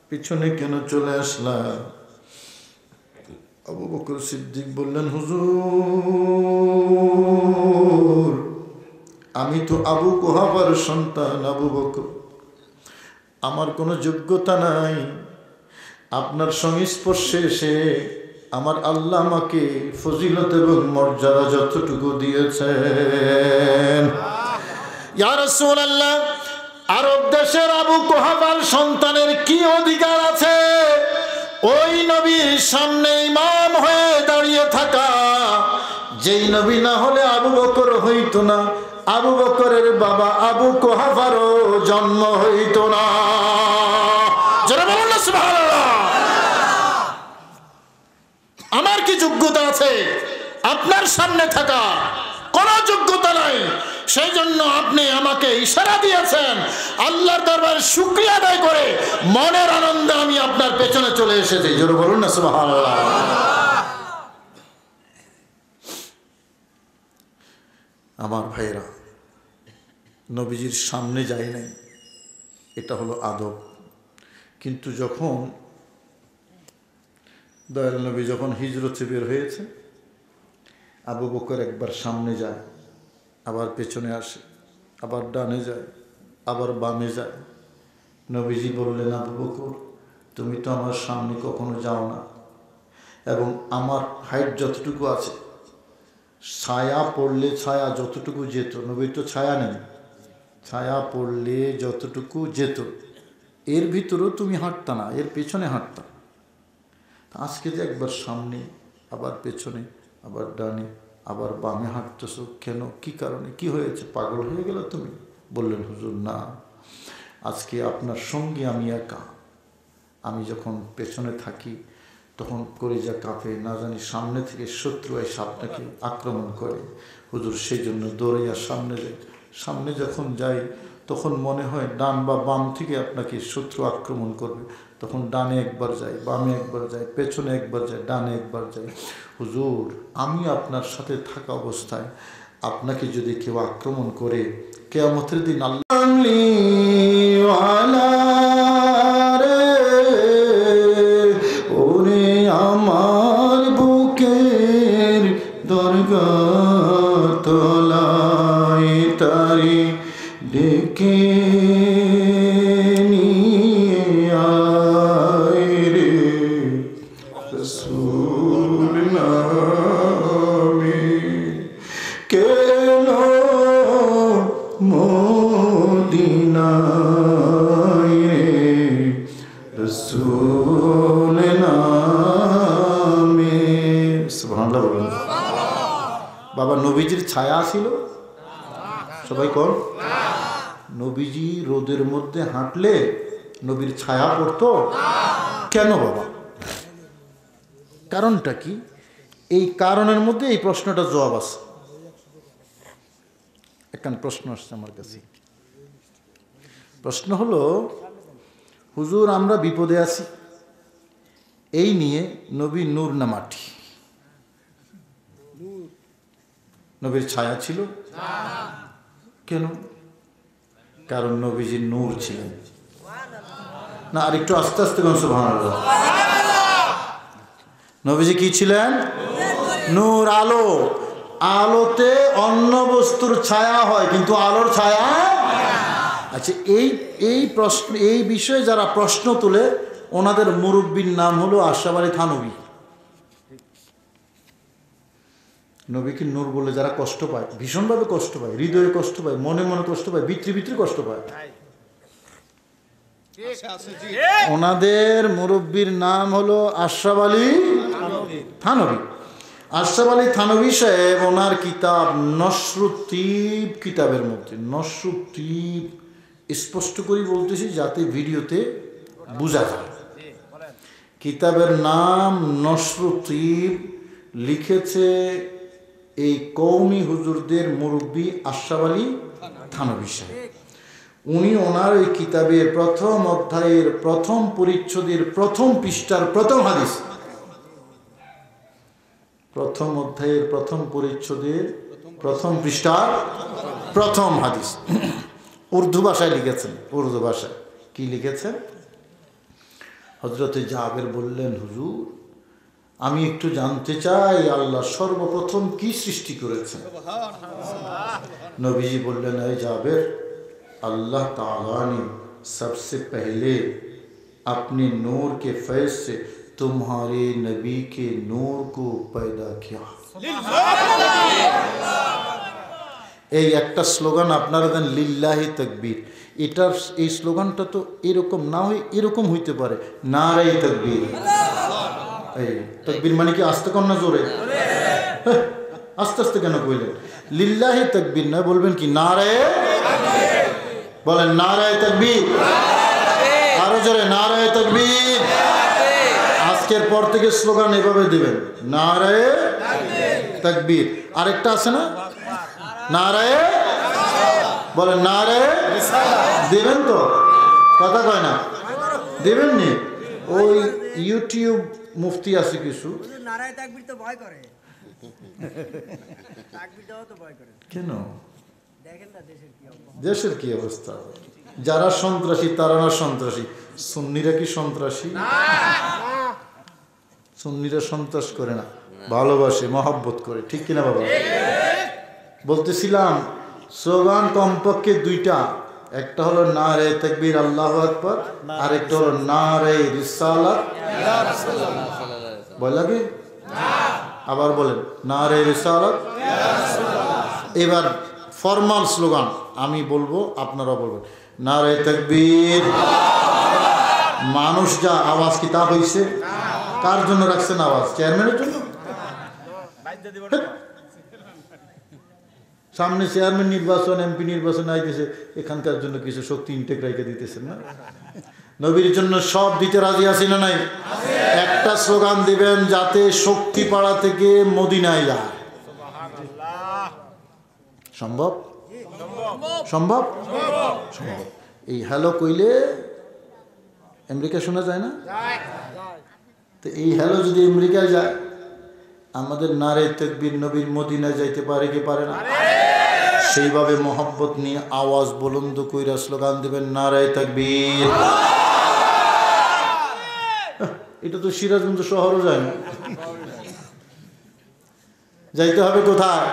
পিছনে কেন চলে আসলা? আবু বকর সিদ্দিক বললেন, হুজুর, আমি তো আবু কুহাফার সন্তান আবু বকর, আমার কোনো যোগ্যতা নাই। আপনার সংস্পর্শে এসে আমার আল্লাহ আমাকে ফজিলত এবং মর্যাদা যতটুকু দিয়েছেন। ইয়া রাসূলুল্লাহ, আরব দেশের আবু কুহাফার সন্তানের কি অধিকার আছে ওই নবীর সামনে ইমাম হয়ে দাঁড়িয়ে থাকা? যেই নবী না হলে আবু বকর হইতো না, আবু বকরের বাবা আবু কুহাফারও জন্ম হইতো না। যারা বলেন না সুবহানাল্লাহ। আমার কি যোগ্যতা আছে আপনার সামনে থাকা? কোনো যোগ্যতা নাই। সেই জন্য আপনি আমাকে ইশারা দিয়েছেন, আল্লাহর দরবারে শুকরিয়া আদায় করে মনের আনন্দে আমি আপনার পেছনে চলে এসেছি। জোরে বলুন না সুবহানাল্লাহ। আমার ভাইরা, নবীজির সামনে যায় নাই, এটা হলো আদব। কিন্তু যখন দয়াল নবী যখন হিজরতে বের হয়েছে, আবু বকর একবার সামনে যায়, আবার পেছনে আসে, আবার ডানে যায়, আবার বামে যায়। নবীজি বললেন, আবু বকর, তুমি তো আমার সামনে কখনো যাও না, এবং আমার হাইট যতটুকু আছে, ছায়া পড়লে ছায়া যতটুকু যেত, নবীর তো ছায়া নেই, ছায়া পড়লে যতটুকু যেত এর ভিতরেও তুমি হাঁটতা না, এর পেছনে হাঁটতা। আজকে যে একবার সামনে, আবার পেছনে, আবার ডানে, আবার বামে হাঁটতেছো কেন? কি কারণে? কি হয়েছে? পাগল হয়ে গেল তুমি? বললেন, হুজুর না, আজকে আপনার সঙ্গে আমি একা। আমি যখন পেছনে থাকি তখন কলিজা কাঁপে, না জানি সামনে থেকে শত্রু এসে আপনাকে আক্রমণ করে। হুজুর, সেই জন্য দৌড়াইয়া সামনে যাই। সামনে যখন যাই তখন মনে হয় ডান বা বাম থেকে আপনাকে শত্রু আক্রমণ করবে, তখন ডানে একবার যাই, বামে একবার যাই, পেছনে একবার যাই, ডানে একবার যাই। হুজুর, আমি আপনার সাথে থাকা অবস্থায় আপনাকে যদি কেউ আক্রমণ করে, কিয়ামতের দিন আল্লাহ ওরে আমার বুকের দরগার তলায় তারি ডেকে নিয়ে আয় রে রাসূল নামে, কেন মদিনায় রে রাসূল নামে। সুবহানাল্লাহ বলুন। বাবা, নবীজির ছায়া ছিল? সবাই কোন? নবীজি রোদের মধ্যে হাঁটলে নবীর ছায়া পড়তো? কেন বাবা? কারণটা কি? এই কারণের মধ্যে এই প্রশ্নটা জবাব আছে। একখান প্রশ্ন আসছে আমার কাছে। প্রশ্ন হলো, হুজুর, আমরা বিপদে আছি, এই নিয়ে নবী নূর না মাটি? নবীর ছায়া ছিল? কেন? কারণ নবীজি নূর ছিলেন। না আর একটু আস্তে আস্তে কোন সুবহানাল্লাহ। নবীজি কি ছিলেন? নূর, আলো। আলোতে অন্য বস্তুর ছায়া হয় কিন্তু আলোর ছায়া। আচ্ছা, এই প্রশ্ন, এই বিষয়ে যারা প্রশ্ন তুলে ওনাদের মুরব্বীর নাম হলো আশরাফ আলী থানভী। নবীকে নূর বলে যারা কষ্ট পায়, ভীষণভাবে কষ্ট পায়, হৃদয়ে কষ্ট পায়, মনে মনে কষ্ট পায়, ভিতরে ভিতরে কষ্ট পায়, ওনাদের মুরব্বীর নাম হলো আশরাফ আলী থানভী। আশরাফ আলী থানভী সাহেব ওনার কিতাব নসরুদ্দীপ, কিতাবের মধ্যে নসরুদ্দীপ, স্পষ্ট করে বলতেছি যাতে ভিডিওতে বোঝা যায়, কিতাবের নাম নসরুদ্দীপ, লিখেছে এই কওমি হুজুরদের মুরব্বী আশরাফ আলী থানভী সাহেব। উনি ওনার ওই কিতাবের প্রথম অধ্যায়ের প্রথম পরিচ্ছদের প্রথম পৃষ্ঠার প্রথম হাদিস, প্রথম অধ্যায়ের প্রথম পরিচ্ছদের প্রথম পৃষ্ঠার প্রথম হাদিস উর্দু ভাষায় লিখেছেন। উর্দু ভাষায় কি লিখেছেন? হযরতে জাবের বললেন, হুজুর আমি একটু জানতে চাই আল্লাহ সর্বপ্রথম কি সৃষ্টি করেছেন। নবীজি বললেন, এই জাবের, अल्लाह ताला ने सबसे पहले अपने नूर के फैज़ से तुम्हारे नबी के नूर को पैदा किया। এই একটা স্লোগান আপনারা দেন, লিল্লাহি তাকবীর। এটার এই স্লোগানটা তো এরকম না হয় এরকম হইতে পারে, নারায়ে তাকবীর। এই তাকবীর মানে কি আস্তে কর না জোরে? আস্তে আস্তে কেন কইলেন? লিল্লাহি তাকবীর না, বলবেন কি নারায়ে, বলেন নারায়ে তাকবীর, আরো জোরে নারায়ে তাকবীর। আজকের পর থেকে স্লোগান এভাবে দিবেন, নারায়ে তাকবীর। আরেকটা আছে না, নারায়ে, বলেন নারায়ে দিবেন তো, কথা কয় না, দিবেন নি? ওই ইউটিউব মুফতি আছে কিছু, নারায়ে তাকবীর তো ভয় করে, তাকবীর দাও তো ভয় করে কেন? দেখেন না দেশের কি অবস্থা, দেশের কি অবস্থা। যারা সন্ত্রাসী তারা না সন্ত্রাসী, সুন্নিরা কি সন্ত্রাসী? সুন্নিরা সন্ত্রাস করে না, ভালোবাসে, মহব্বত করে, ঠিক কিনা বাবা? বলতেছিলাম স্লোগান কমপক্ষে দুইটা, একটা হলো নারায়ে তাকবীর আল্লাহু আকবার, আর একটা হলো নারায়ে রিসালাত ইয়া রাসূলুল্লাহ। ভয় লাগে? আবার বলেন নারায়ে রিসালাত ইয়া রাসূলুল্লাহ। এবার ফরমাল স্লোগান আমি বলবো, আপনারা বলবেন নারায়ে তাকবীর। মানুষ যা আওয়াজ কি তা হইছে? কার জন্য রাখছেন আওয়াজ? চেয়ারম্যানের জন্য? সামনে চেয়ারম্যান নির্বাচন, এমপি নির্বাচন আইতেছে, এখানকার জন্য কিছু শক্তি ইনটেক রেখে দিতেছেন না? নবীর জন্য সব দিতে রাজি আছি না নাই? একটা স্লোগান দিবেন যাতে শক্তিপাড়া থেকে মদিনায় যায়। সম্ভব? সম্ভব? সম্ভব। এই হ্যালো কইলে আমেরিকা শোনা যায় না? তো এই হ্যালো যদি আমেরিকায় যায়, আমাদের নারায়ে তাকবীর নবীর মদিনায় যাইতে পারে কি পারে না? সেইভাবে মহব্বত নিয়ে আওয়াজ বুলন্দ কইরা স্লোগান দিবেন নারায়ে তাকবীর। এটা তো সিরাজগঞ্জ শহরও যায় না, যাইতে হবে কোথায়?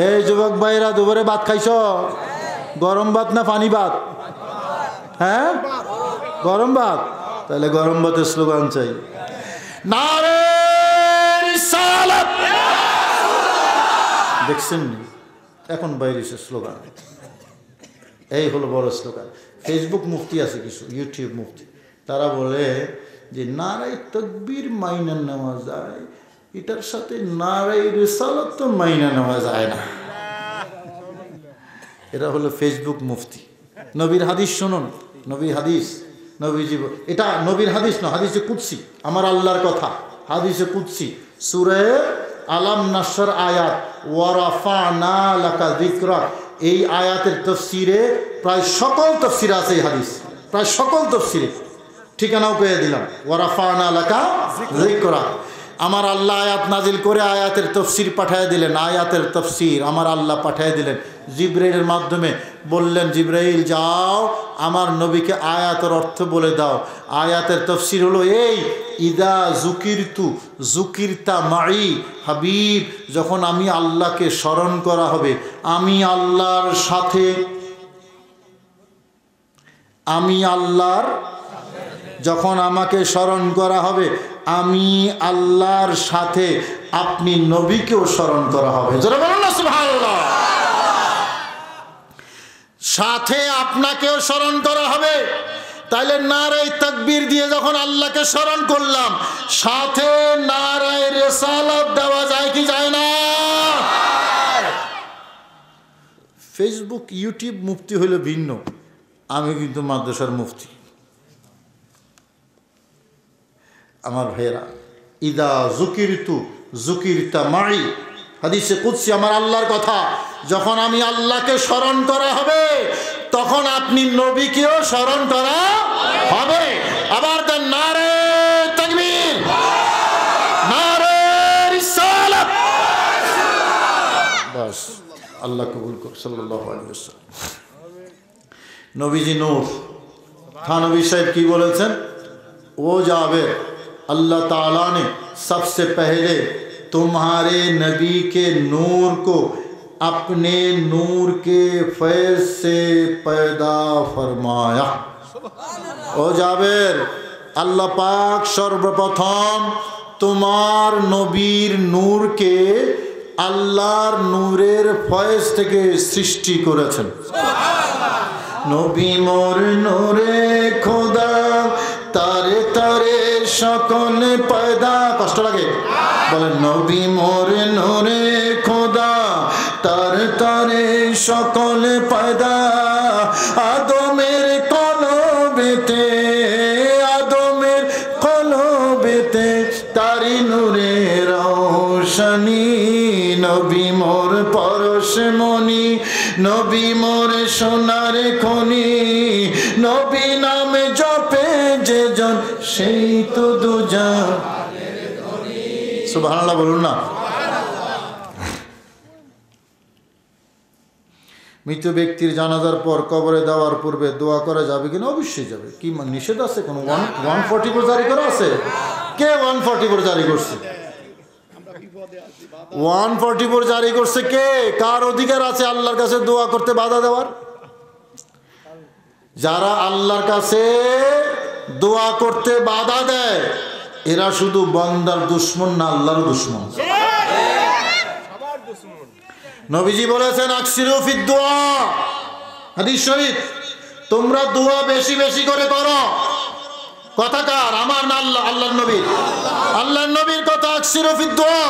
এই যুবক ভাইরা, দুপুরে ভাত খাইছ? গরম ভাত না পানি ভাত? হ্যাঁ, গরম ভাত। তাহলে গরম ভাতের স্লোগান চাই, নারায়ে রিসালাত। দেখছেন নি এখন বাইরে স্লোগান, এই হলো বড় স্লোগান। ফেসবুক মুফতি আছে কিছু, ইউটিউব মুফতি, তারা বলে যে নারায়ে তাকবীর মাইনা নেওয়া যায়, এটার সাথে নারায়ে রিসালাত তো মাইনা নেওয়া যায় না। এরা হলো ফেসবুক মুফতি। নবীর হাদিস শুনুন, নবীর হাদিস, নবীজি, এটা নবীর হাদিস না, হাদিসে কুদসি, আমার আল্লাহর কথা, হাদিসে কুদসি, সূরা আলাম নাসর আয়াত, ওয়া রাফা'না লাকা যিকরাক। এই আয়াতের তাফসিরে প্রায় সকল তাফসির আছে, এই হাদিস প্রায় সকল তাফসিরে। ঠিকানাও পেয়ে দিলাম, ওয়া রাফা'না লাকা যিকরাক। আমার আল্লাহ আয়াত নাজিল করে আয়াতের তফসির পাঠিয়ে দিলেন। আয়াতের তফসির আমার আল্লাহ পাঠিয়ে দিলেন জিবরাইলের মাধ্যমে। বললেন, জিবরাইল যাও আমার নবীকে আয়াতের অর্থ বলে দাও। আয়াতের তফসির হলো এই, ইদা জুকিরতু জুকিরতা মাই, হাবিব যখন আমি আল্লাহকে স্মরণ করা হবে, আমি আল্লাহর সাথে, আমি আল্লাহর, যখন আমাকে স্মরণ করা হবে আমি আল্লাহর সাথে আপনি নবীকেও স্মরণ করা হবে। যারা বলেন না সুবহানাল্লাহ। সাথে আপনাকেও স্মরণ করা হবে। তাইলে নারায়ে তাকবীর দিয়ে যখন আল্লাহকে স্মরণ করলাম, সাথে নারায়ে রিসালাত দেওয়া যায় কি যায় না? ফেসবুক ইউটিউব মুফতি হইল ভিন্ন, আমি কিন্তু মাদ্রাসার মুফতি। আমার ভাইয়েরা, ইদা জুকিরতু জুকিরতা মাই, হাদিসে কুদসি আমার আল্লাহর কথা, যখন আমি আল্লাহকে স্মরণ করা হবে তখন আপনি নবীকেও স্মরণ করা হবে। আবার দেন নারে তাকবীর, নারে রিসালাত। বাস, আল্লাহ কবুল করুন। সাল্লাল্লাহু আলাইহি ওয়াসাল্লাম। নবীজি নূর, থানবী সাহেব কি বলেছেন? ও जाबिर, अल्लाह ताला ने सबसे पहले तुम्हारे नबी के नूर को अपने नूर के फैज़ से पैदा फरमाया। ओ जाबिर, अल्लाह पाक सर्वप्रथम तुम्हार नबीर नूर के আল্লাহর নূরের ফয়েজ থেকে সৃষ্টি করেছেন। নবী মোর নূরে খোদা তারে তারে সকল পয়দা, কষ্ট লাগে বলেন, নবী মোর নূরে খোদা তারে তারে সকল পয়দা, আদমের কলবেতে, আদমের কলবেতে তারি নূরে রোশনী, নবী মোর পরশমণি, নবী মোর সোনার খনি, নবী নামে জপে যে জন সেই তো দুজন। সুবহানাল্লাহ বলুন না। মৃত ব্যক্তির জানাজার পর কবরে দেওয়ার পূর্বে দোয়া করা যাবে কিনা? অবশ্যই যাবে। কি নিষেধ আছে? কোনো 144 জারি করা আছে? কে 144 জারি করছে? 144 জারি করছে কে? কার অধিকার আছে আল্লাহর কাছে দোয়া করতে বাধা দেওয়ার? যারা আল্লাহর কাছে দোয়া করতে বাধা দেয় এরা শুধু বান্দার দুশমন না, আল্লাহর দুশমন। নবীজি বলেছেন, আকসিরু ফিদ দুআ, হাদিস শরীফ, তোমরা দোয়া বেশি বেশি করে করো। কথা কার? আমার না আল্লাহর নবীর? আল্লাহর নবীর কথা। আকসিরু ফিদ দুআ।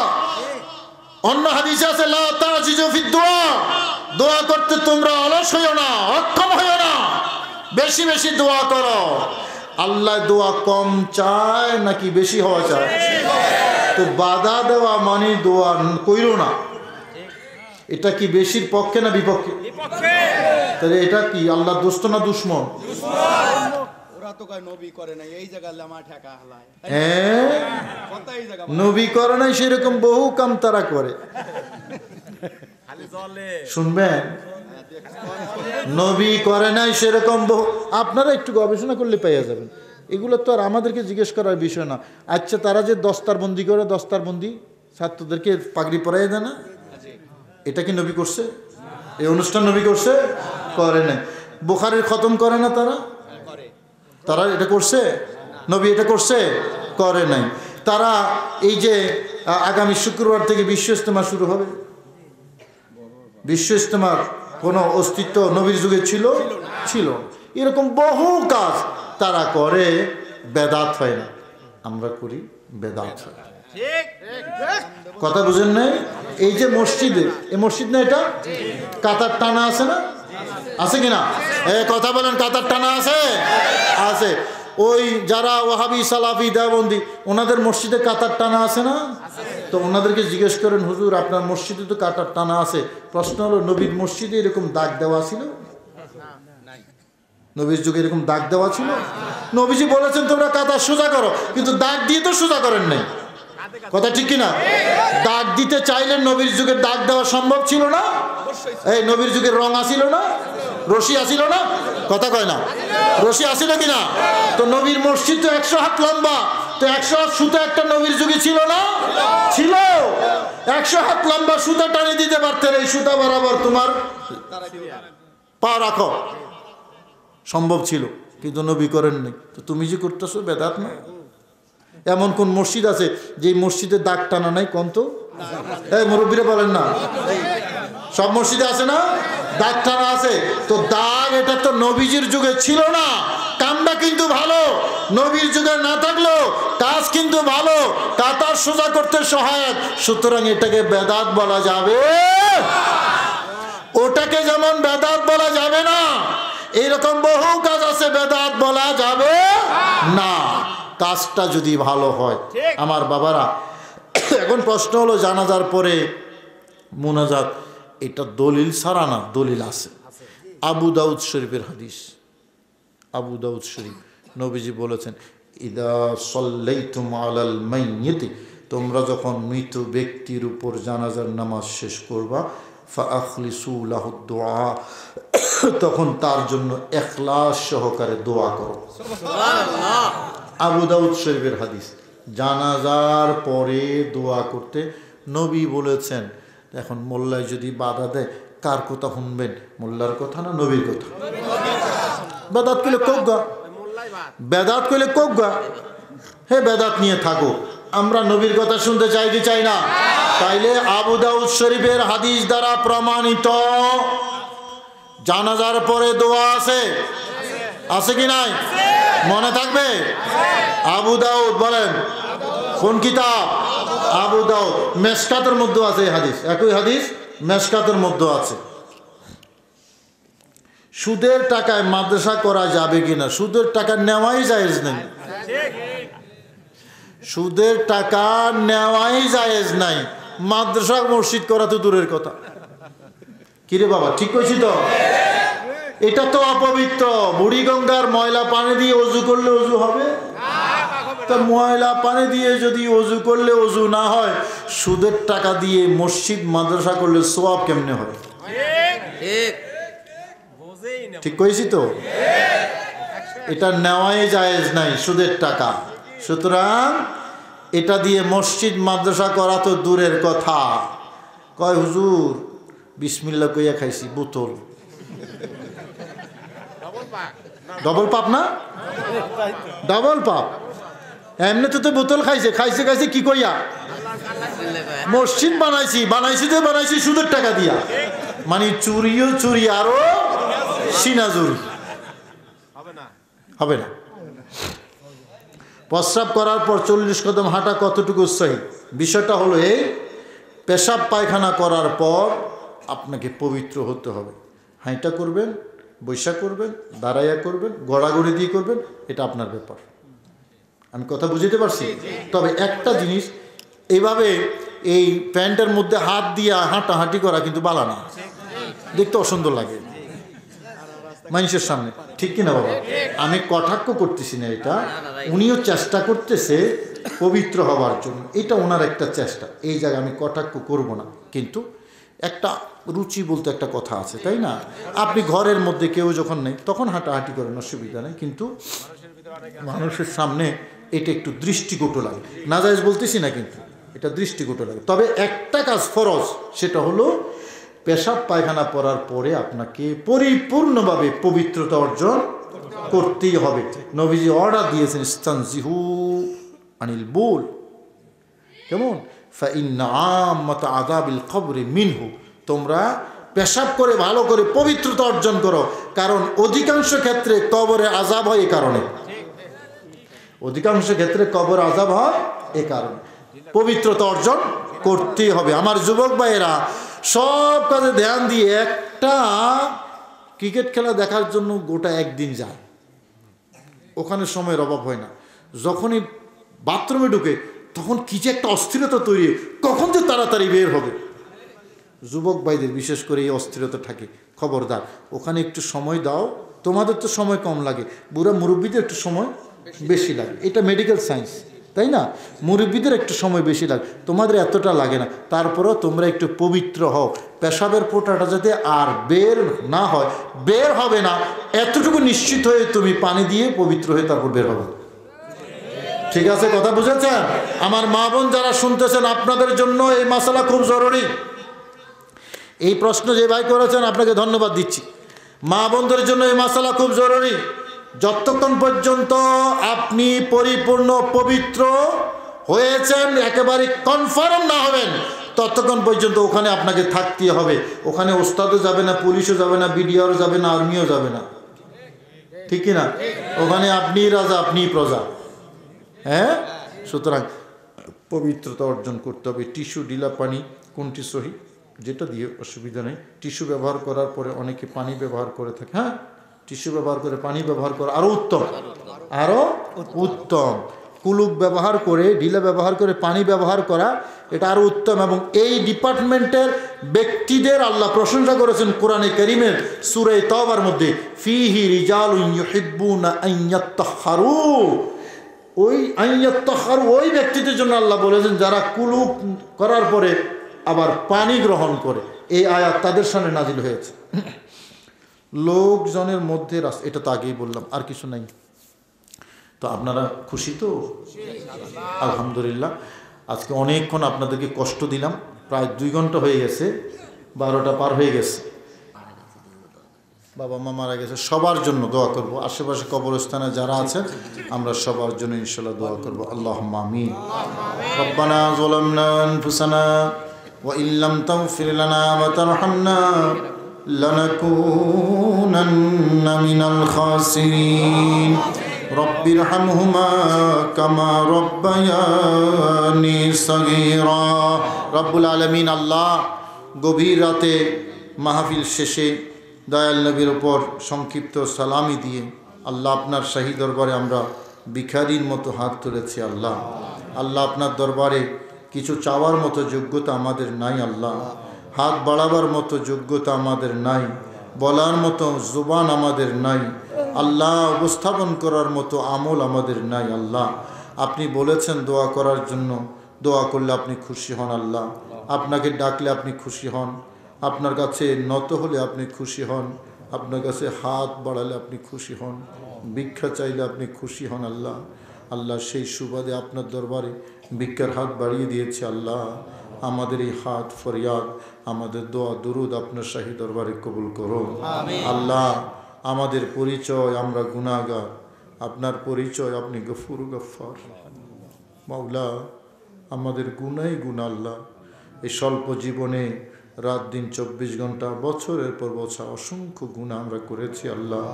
অন্য হাদিসে আছে লা তাজিজু ফিদ দুআ, দোয়া করতে তোমরা অলস হইও না, অক্ষম হইও না, বেশি বেশি দোয়া করো। আল্লাহ দোয়া কম চায় নাকি বেশি হওয়া চায়? তো বাধা দেওয়া মানে দোয়া কইরো না, এটা কি বেশির পক্ষে না বিপক্ষে? তাহলে এটা কি আল্লাহর দোস্ত না দুশমন? নবী করে নাই সেরকম বহু কাম তারা করে। শুনবেন, নবী করে নাই সেরকম বহু, আপনারা একটু গবেষণা করলে পাইয়া যাবেন। এগুলো তো আর আমাদেরকে জিজ্ঞেস করার বিষয় না। আচ্ছা, তারা যে দস্তারবন্দি করে, দস্তারবন্দি ছাত্রদেরকে পাগড়ি পরাই দেয় না, এটা কি নবী করছে? এই অনুষ্ঠান নবী করছে? করে নাই। বুখারীর খতম করে না তারা? তারা এটা করছে? নবী এটা করছে? করে নাই। তারা এই যে আগামী শুক্রবার থেকে বিশ্ব ইজতেমা শুরু হবে, বিশ্ব ইজতেমার কোনো অস্তিত্ব নবীর যুগে ছিল? ছিল। এরকম বহু কাজ তারা করে, বেদাত হয় না। আমরা করি, বেদাত হয়। কথা বুঝেন নাই? এই যে মসজিদে, এই মসজিদ না এটা, কাতার টানা আছে না? আছে কিনা? কথা বলেন, কাতার টানা আছে? আছে। ওই যারা ওয়াহাবি, সালাফি, দেওবন্দি, ওনাদের মসজিদে কাতার টানা আছে না? তো ওনাদেরকে জিজ্ঞেস করেন, হুজুর আপনার মসজিদে তো কাতার টানা আছে, প্রশ্ন হলো নবীর মসজিদে এরকম দাগ দেওয়া ছিল? নবীর যুগে এরকম দাগ দেওয়া ছিল? নবীজি বলেছেন তোমরা কাতার সোজা করো, কিন্তু দাগ দিয়ে তো সোজা করেন নাই। কথা ঠিক কিনা? দাগ দিতে চাইলে নবীর যুগে দাগ দেওয়া সম্ভব ছিল না? এই নবীর যুগের রং আসিল না, রশি আসিল না? কথা কয় না, রশি আসিল কিনা? তো নবীর মসজিদ তো 100 হাত লম্বা, তো 100 হাত সুতা একটা নবীর যুগে ছিল না? ছিল। 100 হাত লম্বা সুতা টানিয়ে দিতে পারতেন, এই সুতা বরাবর তোমার পা রাখো, সম্ভব ছিল, কিন্তু নবী করেননি। তো তুমি যে করতেছো বেদাত না? এমন কোন মসজিদ আছে যে মসজিদে দাগ টানা নাই? কোন তো এই মুরব্বীরা বলেন না, সব মসজিদে আছে না দাগ টানা আছে? তো দাগ এটা তো নবীজির যুগে ছিল না, কামটা কিন্তু ভালো। নবীর যুগে না থাকলেও কাজ কিন্তু ভালো, কাতার সোজা করতে সহায়ক। সুতরাং এটাকে বেদাত বলা যাবে, ওটাকে যেমন বেদাত বলা যাবে না, এইরকম বহু কাজ আছে বেদাত বলা যাবে না, কাজটা যদি ভালো হয়। আমার বাবারা, এখন প্রশ্ন হলো জানাজার পরে মুনাজাত, এটা দলিল ছাড়া না, দলিল আছে। আবু দাউদ শরীফের হাদিস, আবু দাউদ শরীফ, নবীজি বলেছেন, ইদা সাল্লাইতুম আলাল মাইয়িতি, তোমরা যখন মৃত ব্যক্তির উপর জানাজার নামাজ শেষ করবা, ফাআখলিসু লাহু দুআ, তখন তার জন্য ইখলাস সহকারে দোয়া করো। সুবহানাল্লাহ। আবু দাউদ শরীফের হাদিস, জানাজার পরে দোয়া করতে নবী বলেছেন। এখন মোল্লায় যদি বাধা দেয়, কার কথা শুনবেন? মোল্লার কথা না নবীর কথা? বেদাত কইলে কোগা, বেদাত কইলে কোগা, হে বেদাত নিয়ে থাকো, আমরা নবীর কথা শুনতে চাই কি চাই না? তাইলে আবু দাউদ শরীফের হাদিস দ্বারা প্রমাণিত জানাজার পরে দোয়া আছে, আছে কি নাই? মনে থাকবে? আবু দাউদ বলেন, কোন কিতাব? আবু দাউদ। মেশকাতের মধ্যে আছে এই হাদিস, একই হাদিস মেশকাতের মধ্যে আছে। সুদের টাকায় মাদ্রাসা করা যাবে কিনা? সুদের টাকা নেওয়াই জায়েজ নেই, সুদের টাকা নেওয়াই জায়েজ নাই, মাদ্রাসা মসজিদ করা তো দূরের কথা। কিরে বাবা, ঠিক কইছি তো? এটা তো অপবিত্র। বুড়িগঙ্গার ময়লা পানি দিয়ে অজু করলে অজু হবে? তা ময়লা পানি দিয়ে যদি অজু করলে অজু না হয়, সুদের টাকা দিয়ে মসজিদ মাদ্রাসা করলে সওয়াব কেমনে হবে? ঠিক কইছি তো? এটা নেওয়াই জায়েজ নাই, সুদের টাকা। সুতরাং এটা দিয়ে মসজিদ মাদ্রাসা করা তো দূরের কথা। কয় হুজুর বিসমিল্লাহ কইয়া খাইছি, বোতল ডবল পাপ না? ডবল পাপ। এমনিতে তো বোতল খাইছে, খাইছে খাইছে কি কইয়া? মসজিদ বানাইছি, বানাইছি তো বানাইছি সুদের টাকা দিয়া, মানে চুরিও চুরি, আরো সিনাজুরি হবে না। প্রস্রাব করার পর 40 কদম হাঁটা কতটুকু সহি? বিষয়টা হলো এই, পেশাব পায়খানা করার পর আপনাকে পবিত্র হতে হবে। হাঁটা করবেন, বৈশা করবেন, দাঁড়াইয়া করবেন, গড়াগড়ি দিয়ে করবেন, এটা আপনার ব্যাপার। আমি কথা বুঝতে পারছি? তবে একটা জিনিস, এইভাবে এই প্যান্টের মধ্যে হাত দিয়ে হাঁটাহাঁটি করা কিন্তু বালা না, দেখতে অসুন্দর লাগে মানুষের সামনে, ঠিক কিনা বাবা? আমি কটাক্ষ করতেছি না, এটা উনিও চেষ্টা করতেছে পবিত্র হওয়ার জন্য, এটা ওনার একটা চেষ্টা, এই জায়গায় আমি কটাক্ষ করব না। কিন্তু একটা রুচি বলতে একটা কথা আছে, তাই না? আপনি ঘরের মধ্যে কেউ যখন নেই তখন হাঁটাহাঁটি করেন, অসুবিধা নেই, কিন্তু মানুষের সামনে এটা একটু দৃষ্টিকটু লাগে। নাজায়েজ বলতেছি না, কিন্তু এটা দৃষ্টিকটু লাগে। তবে একটা কাজ ফরজ, সেটা হলো পেশাব পায়খানা পড়ার পরে আপনাকে পরিপূর্ণভাবে পবিত্রতা অর্জন করতেই হবে। নবীজি অর্ডার দিয়েছেন, ইস্তানজিহু আনিল বুল, কেমন? ফাইন্না আম্মাতা আযাবিল কবরি মিনহু, তোমরা পেশাব করে ভালো করে পবিত্রতা অর্জন করো, কারণ অধিকাংশ ক্ষেত্রে কবরে আযাব হয় এই কারণে, অধিকাংশ ক্ষেত্রে কবর আযাব হয় এই কারণে। পবিত্রতা অর্জন করতেই হবে। আমার যুবক ভাইয়েরা সব কাজে ধ্যান দিয়ে, একটা ক্রিকেট খেলা দেখার জন্য গোটা একদিন যায়, ওখানে সময়ের অভাব হয় না। যখনই বাথরুমে ঢুকে তখন কি যে একটা অস্থিরতা তৈরি, কখন যে তাড়াতাড়ি বের হবে। যুবক ভাইদের বিশেষ করে এই অস্থিরতা থাকে, খবরদার ওখানে একটু সময় দাও। তোমাদের তো সময় কম লাগে, বুড়া মুরব্বীদের একটু সময় বেশি লাগে, এটা মেডিকেল সায়েন্স, তাই না? মুরব্বীদের একটু সময় বেশি লাগে, তোমাদের এতটা লাগে না। তারপরেও তোমরা একটু পবিত্র হও, পেশাবের ফোঁটাটা যাতে আর বের না হয়, বের হবে না এতটুকু নিশ্চিত হয়ে তুমি পানি দিয়ে পবিত্র হয়ে তারপর বের হবে। ঠিক আছে, কথা বুঝেছেন? আমার মা বোন যারা শুনতেছেন, আপনাদের জন্য এই মাসালা খুব জরুরি। এই প্রশ্ন যে ভাই করেছেন আপনাকে ধন্যবাদ দিচ্ছি। মা বোনদের জন্য এই মাসালা খুব জরুরি। যতক্ষণ পর্যন্ত আপনি পরিপূর্ণ পবিত্র হয়েছেন, একেবারে কনফার্ম না হবেন, ততক্ষণ পর্যন্ত ওখানে আপনাকে থাকতে হবে। ওখানে ওস্তাদও যাবে না, পুলিশও যাবে না, বিডিআরও যাবে না, আর্মিও যাবে না, ঠিক কি না? ওখানে আপনিই রাজা, আপনিই প্রজা। হ্যাঁ, সুতরাং পবিত্রতা অর্জন করতে হবে। টিস্যু, ডিলা পানি, কোনটি সহি? যেটা দিয়ে অসুবিধা নেই। টিস্যু ব্যবহার করার পরে অনেকে পানি ব্যবহার করে থাকে। হ্যাঁ, টিস্যু ব্যবহার করে পানি ব্যবহার করা আরও উত্তম, আরও উত্তম। কুলুপ ব্যবহার করে, ডিলা ব্যবহার করে পানি ব্যবহার করা, এটা আরও উত্তম। এবং এই ডিপার্টমেন্টের ব্যক্তিদের আল্লাহ প্রশংসা করেছেন কোরআনে কারীমের সূরা তাওবার মধ্যে, ফিহি রিজালুন ইউহিব্বুনা আন ইয়াত্তাহহারু। ওই আইয়াত্তাহহারু, ওই ব্যক্তিদের জন্য আল্লাহ বলেছেন যারা কুলুপ করার পরে আবার পানি গ্রহণ করে। এই আয়াত তাদের সামনে নাজিল হয়েছে। লোকজনের মধ্যে এটা তো আগেই বললাম, আর কিছু নাই। তো আপনারা খুশি তো? আলহামদুলিল্লাহ। আজকে অনেকক্ষণ আপনাদেরকে কষ্ট দিলাম, প্রায় 2 ঘন্টা হয়ে গেছে, 12টা পার হয়ে গেছে। বাবা মা মারা গেছে, সবার জন্য দোয়া করব। আশেপাশে কবরস্থানে যারা আছেন আমরা সবার জন্য ইনশাআল্লাহ দোয়া করব। আল্লাহুম্মা আমিন। রব্বানা যালামনা আনফুসানা ওয়া ইল্লাম তাগফির লানা ওয়া তারহামনা লানাকুনান্না মিনাল খাসিরিন। রব্বিরহামহুমা কামা রব্বায়ানি সগীরা। রব্বুল আলামিন আল্লাহ, গভীর রাতে মাহফিল শেষে দয়াল নবীর ওপর সংক্ষিপ্ত সালামি দিয়ে আল্লাহ আপনার শাহী দরবারে আমরা ভিখারির মতো হাত তুলেছি। আল্লাহ, আল্লাহ আপনার দরবারে কিছু চাওয়ার মতো যোগ্যতা আমাদের নাই। আল্লাহ, হাত বাড়াবার মতো যোগ্যতা আমাদের নাই, বলার মতো জুবান আমাদের নাই। আল্লাহ, উপস্থাপন করার মতো আমল আমাদের নাই। আল্লাহ, আপনি বলেছেন দোয়া করার জন্য, দোয়া করলে আপনি খুশি হন। আল্লাহ, আপনাকে ডাকলে আপনি খুশি হন, আপনার কাছে নত হলে আপনি খুশি হন, আপনার কাছে হাত বাড়ালে আপনি খুশি হন, ভিক্ষা চাইলে আপনি খুশি হন। আল্লাহ, আল্লাহ সেই সুবাদে আপনার দরবারে ভিক্ষার হাত বাড়িয়ে দিয়েছে। আল্লাহ, আমাদের এই হাত ফরিয়াদ, আমাদের দোয়া দুরুদ আপনার শাহী দরবারে কবুল করো। আল্লাহ, আমাদের পরিচয় আমরা গুনাহগার, আপনার পরিচয় আপনি গফুর গফফার। মাওলা, আমাদের গুনাই গুনাহ। আল্লাহ, এই স্বল্প জীবনে রাত দিন 24 ঘন্টা, বছরের পর বছর অসংখ্য গুনাহ আমরা করেছি। আল্লাহ,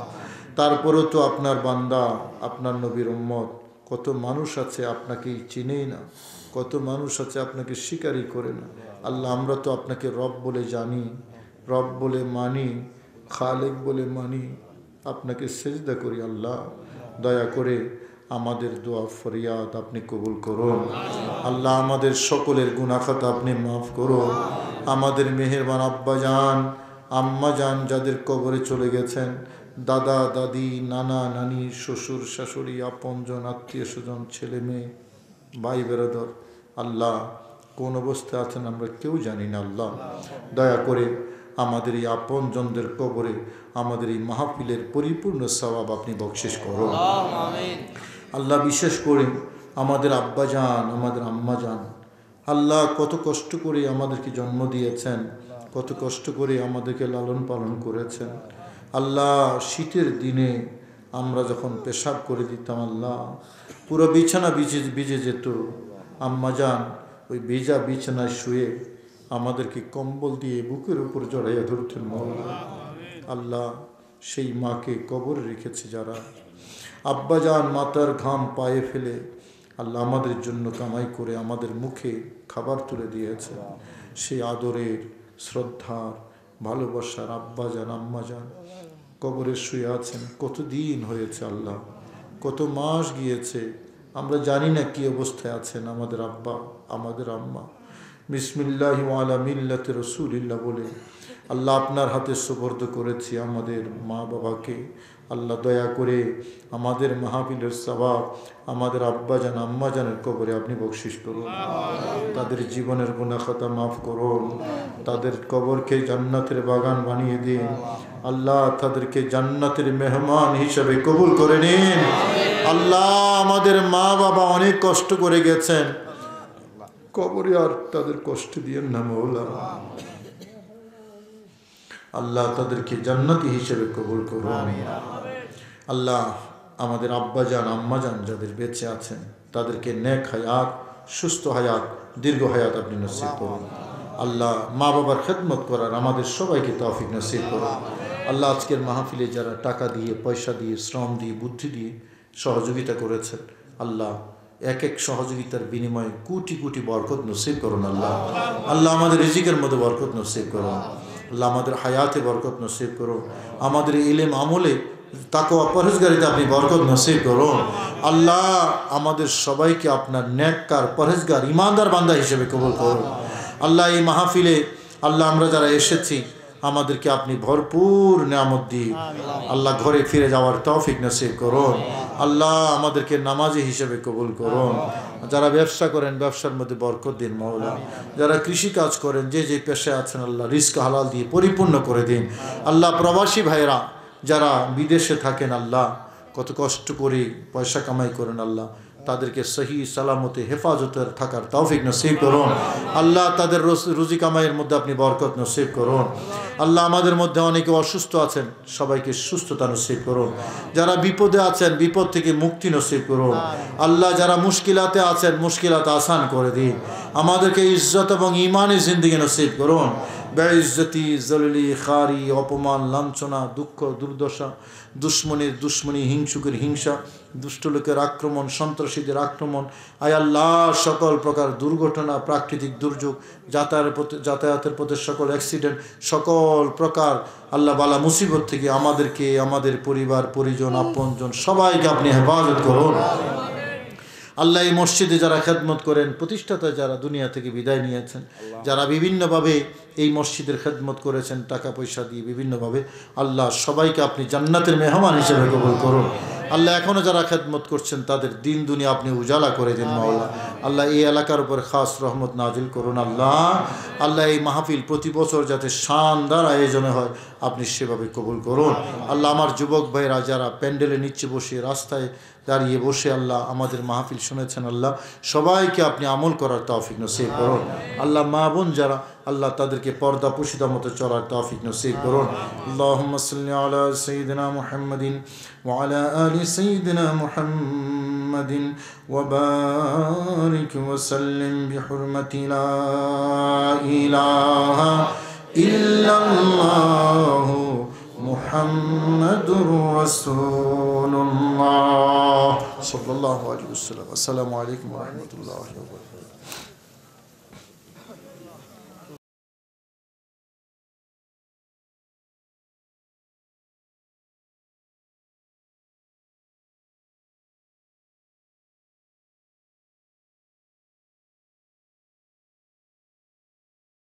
তারপরেও তো আপনার বান্দা, আপনার নবীর উম্মত, কত মানুষ আছে আপনাকেই চিনেই না, কত মানুষ আছে আপনাকে স্বীকারই করে না। আল্লাহ, আমরা তো আপনাকে রব বলে জানি, রব বলে মানি, খালেক বলে মানি, আপনাকে সেজদা করি। আল্লাহ, দয়া করে আমাদের দোয়া ফরিয়াদ আপনি কবুল করুন। আল্লাহ, আমাদের সকলের গুনাহ খাতা আপনি মাফ করুন। আমাদের মেহেরবান আব্বাজান, আম্মাজান যাদের কবরে চলে গেছেন, দাদা দাদি, নানা নানি, শ্বশুর শাশুড়ি, আপনজন, আত্মীয় স্বজন, ছেলে মেয়ে, ভাই বেরাদর, আল্লাহ কোন অবস্থায় আছেন আমরা কেউ জানি না। আল্লাহ, দয়া করে আমাদের এই আপনজনদের কবরে আমাদের এই মাহফিলের পরিপূর্ণ সওয়াব আপনি বকশিশ করুন। আল্লাহ, বিশেষ করে আমাদের আব্বাজান, আমাদের আম্মাজান, আল্লাহ কত কষ্ট করে আমাদেরকে জন্ম দিয়েছেন, কত কষ্ট করে আমাদেরকে লালন পালন করেছেন। আল্লাহ, শীতের দিনে আমরা যখন পেশাব করে দিতাম, আল্লাহ পুরো বিছানা ভিজে যেত। আম্মাজান ওই ভিজা বিছানায় শুয়ে আমাদেরকে কম্বল দিয়ে বুকের উপর জড়াইয়া ধরতেন। মওলা, আল্লাহ সেই মাকে কবরে রেখেছে যারা, আব্বাজান মাতার ঘাম পায়ে ফেলে আল্লাহ আমাদের জন্য কামাই করে আমাদের মুখে খাবার তুলে দিয়েছে, সেই আদরের, শ্রদ্ধার, ভালোবাসার আব্বাজান আম্মাজান কবরে শুয়ে আছেন। কতদিন হয়েছে আল্লাহ, কত মাস গিয়েছে, আমরা জানি না কি অবস্থায় আছেন আমাদের আব্বা, আমাদের আম্মা। বিসমিল্লাহি ওয়া আলা মিল্লাতি রাসূলিল্লাহ বলে আল্লাহ আপনার হাতে সুপর্দ করেছি আমাদের মা বাবাকে। আল্লাহ দয়া করে আমাদের মাহফিলের সওয়াব আমাদের আব্বাজান আম্মাজানের কবরে আপনি বকশিশ করুন, তাদের জীবনের গুনাহ খাতা মাফ করুন, তাদের কবরকে জান্নাতের বাগান বানিয়ে দিন। আল্লাহ তাদেরকে জান্নাতের মেহমান হিসেবে কবুল করে নিন। আল্লাহ আমাদের মা বাবা অনেক কষ্ট করে গেছেন, কবরে আর তাদের কষ্ট দিয়েন না মওলা। আল্লাহ তাদেরকে জান্নাতি হিসেবে কবুল করুন। আল্লাহ আমাদের আব্বাজান আম্মাজান যাদের বেঁচে আছেন তাদেরকে নেক হায়াত, সুস্থ হায়াত, দীর্ঘ হায়াত আপনি নসিব করুন। আল্লাহ মা বাবার খেদমত করার আমাদের সবাইকে তৌফিক নসিব করুন। আল্লাহ আজকের মাহফিলে যারা টাকা দিয়ে, পয়সা দিয়ে, শ্রম দিয়ে, বুদ্ধি দিয়ে সহযোগিতা করেছেন, আল্লাহ এক এক সহযোগিতার বিনিময়ে কোটি কোটি বরকত নসিব করুন। আল্লাহ আল্লাহ আমাদের রিজিকের মধ্যে বরকত নসিব করুন। আল্লাহ আমাদের হায়াতে বরকত নসিব করুন। আমাদের ইলম আমলে তাকওয়া পরহেজগারিতে আপনি বরকত নসিব করুন। আল্লাহ আমাদের সবাইকে আপনার নেককার, পরহেজগার, ইমানদার বান্দা হিসেবে কবুল করুন। আল্লাহ এই মাহফিলে আল্লাহ আমরা যারা এসেছি আমাদেরকে আপনি ভরপুর নিয়ামত দিয়ে আল্লাহ ঘরে ফিরে যাওয়ার তৌফিক নসিব করুন। আল্লাহ আমাদেরকে নামাজি হিসেবে কবুল করুন। যারা ব্যবসা করেন ব্যবসার মধ্যে বরকত দিন মওলা। যারা কৃষি কাজ করেন, যে যে পেশায় আছেন আল্লাহ রিস্ক হালাল দিয়ে পরিপূর্ণ করে দিন। আল্লাহ প্রবাসী ভাইরা যারা বিদেশে থাকেন আল্লাহ কত কষ্ট করে পয়সা কামাই করেন, আল্লাহ তাদেরকে সহি সালামতে হেফাজতে থাকার তৌফিক নসিব করুন। আল্লাহ তাদের রুজি কামাইয়ের মধ্যে আপনি বরকত নসিব করুন। আল্লাহ আমাদের মধ্যে অনেকে অসুস্থ আছেন, সবাইকে সুস্থতা নসিব করুন। যারা বিপদে আছেন বিপদ থেকে মুক্তি নসিব করুন। আল্লাহ যারা মুশকিলাতে আছেন মুশকিলাত আসান করে দিন। আমাদেরকে ইজ্জত এবং ইমানি জিন্দেগি নসিব করুন। বেইজ্জতি, জলিলি, খারি, অপমান, লাঞ্ছনা, দুঃখ, দুর্দশা, দুশ্মনের দুশ্মনী, হিংসুকের হিংসা, দুষ্ট লোকের আক্রমণ, সন্ত্রাসীদের আক্রমণ, আয় আল্লাহ সকল প্রকার দুর্ঘটনা, প্রাকৃতিক দুর্যোগ, যাতায়াতের পথে সকল অ্যাক্সিডেন্ট, সকল প্রকার আল্লাহ বালা মুসিবত থেকে আমাদেরকে, আমাদের পরিবার পরিজন, আপনজন সবাইকে আপনি হেফাজত করুন। আল্লাহ এই মসজিদে যারা খেদমত করেন, প্রতিষ্ঠাতা যারা দুনিয়া থেকে বিদায় নিয়েছেন, যারা বিভিন্নভাবে এই মসজিদের খেদমত করেছেন টাকা পয়সা দিয়ে বিভিন্নভাবে, আল্লাহ সবাইকে আপনি জান্নাতের মেহমান হিসেবে কবুল করুন। আল্লাহ এখনও যারা খেদমত করছেন তাদের দিন দুনিয়া আপনি উজালা করে দিন মাওলা। আল্লাহ এই এলাকার উপর খাস রহমত নাজিল করুন। আল্লাহ আল্লাহ এই মাহফিল প্রতি বছর যাতে শানদার আয়োজনে হয় আপনি সেভাবে কবুল করুন। আল্লাহ আমার যুবক ভাইরা যারা প্যান্ডেলে নিচে বসে, রাস্তায় দাঁড়িয়ে বসে আল্লাহ আমাদের মাহফিল শুনেছেন, আল্লাহ সবাইকে আপনি আমল করার তৌফিক নসিব করুন। আল্লাহ মা বোন যারা আল্লাহ তাদেরকে পর্দা পুশিদা মতো চলার তৌফিক নসিব করুন। আল্লাহুম্মা সাল্লি আলা সাইয়্যিদিনা মুহাম্মাদিন ওয়া আলা আলি সাইয়্যিদিনা মুহাম্মাদিন ওয়া বারিক ওয়া সাল্লিম বিহুরমাতি লা ইলাহা ইল্লাল্লাহু মুহাম্মাদুর রাসূলুল্লাহ সাল্লাল্লাহু আলাইহি ওয়াসাল্লাম। আসসালামু আলাইকুম ওয়া রাহমাতুল্লাহি ওয়া বারাকাতুহু।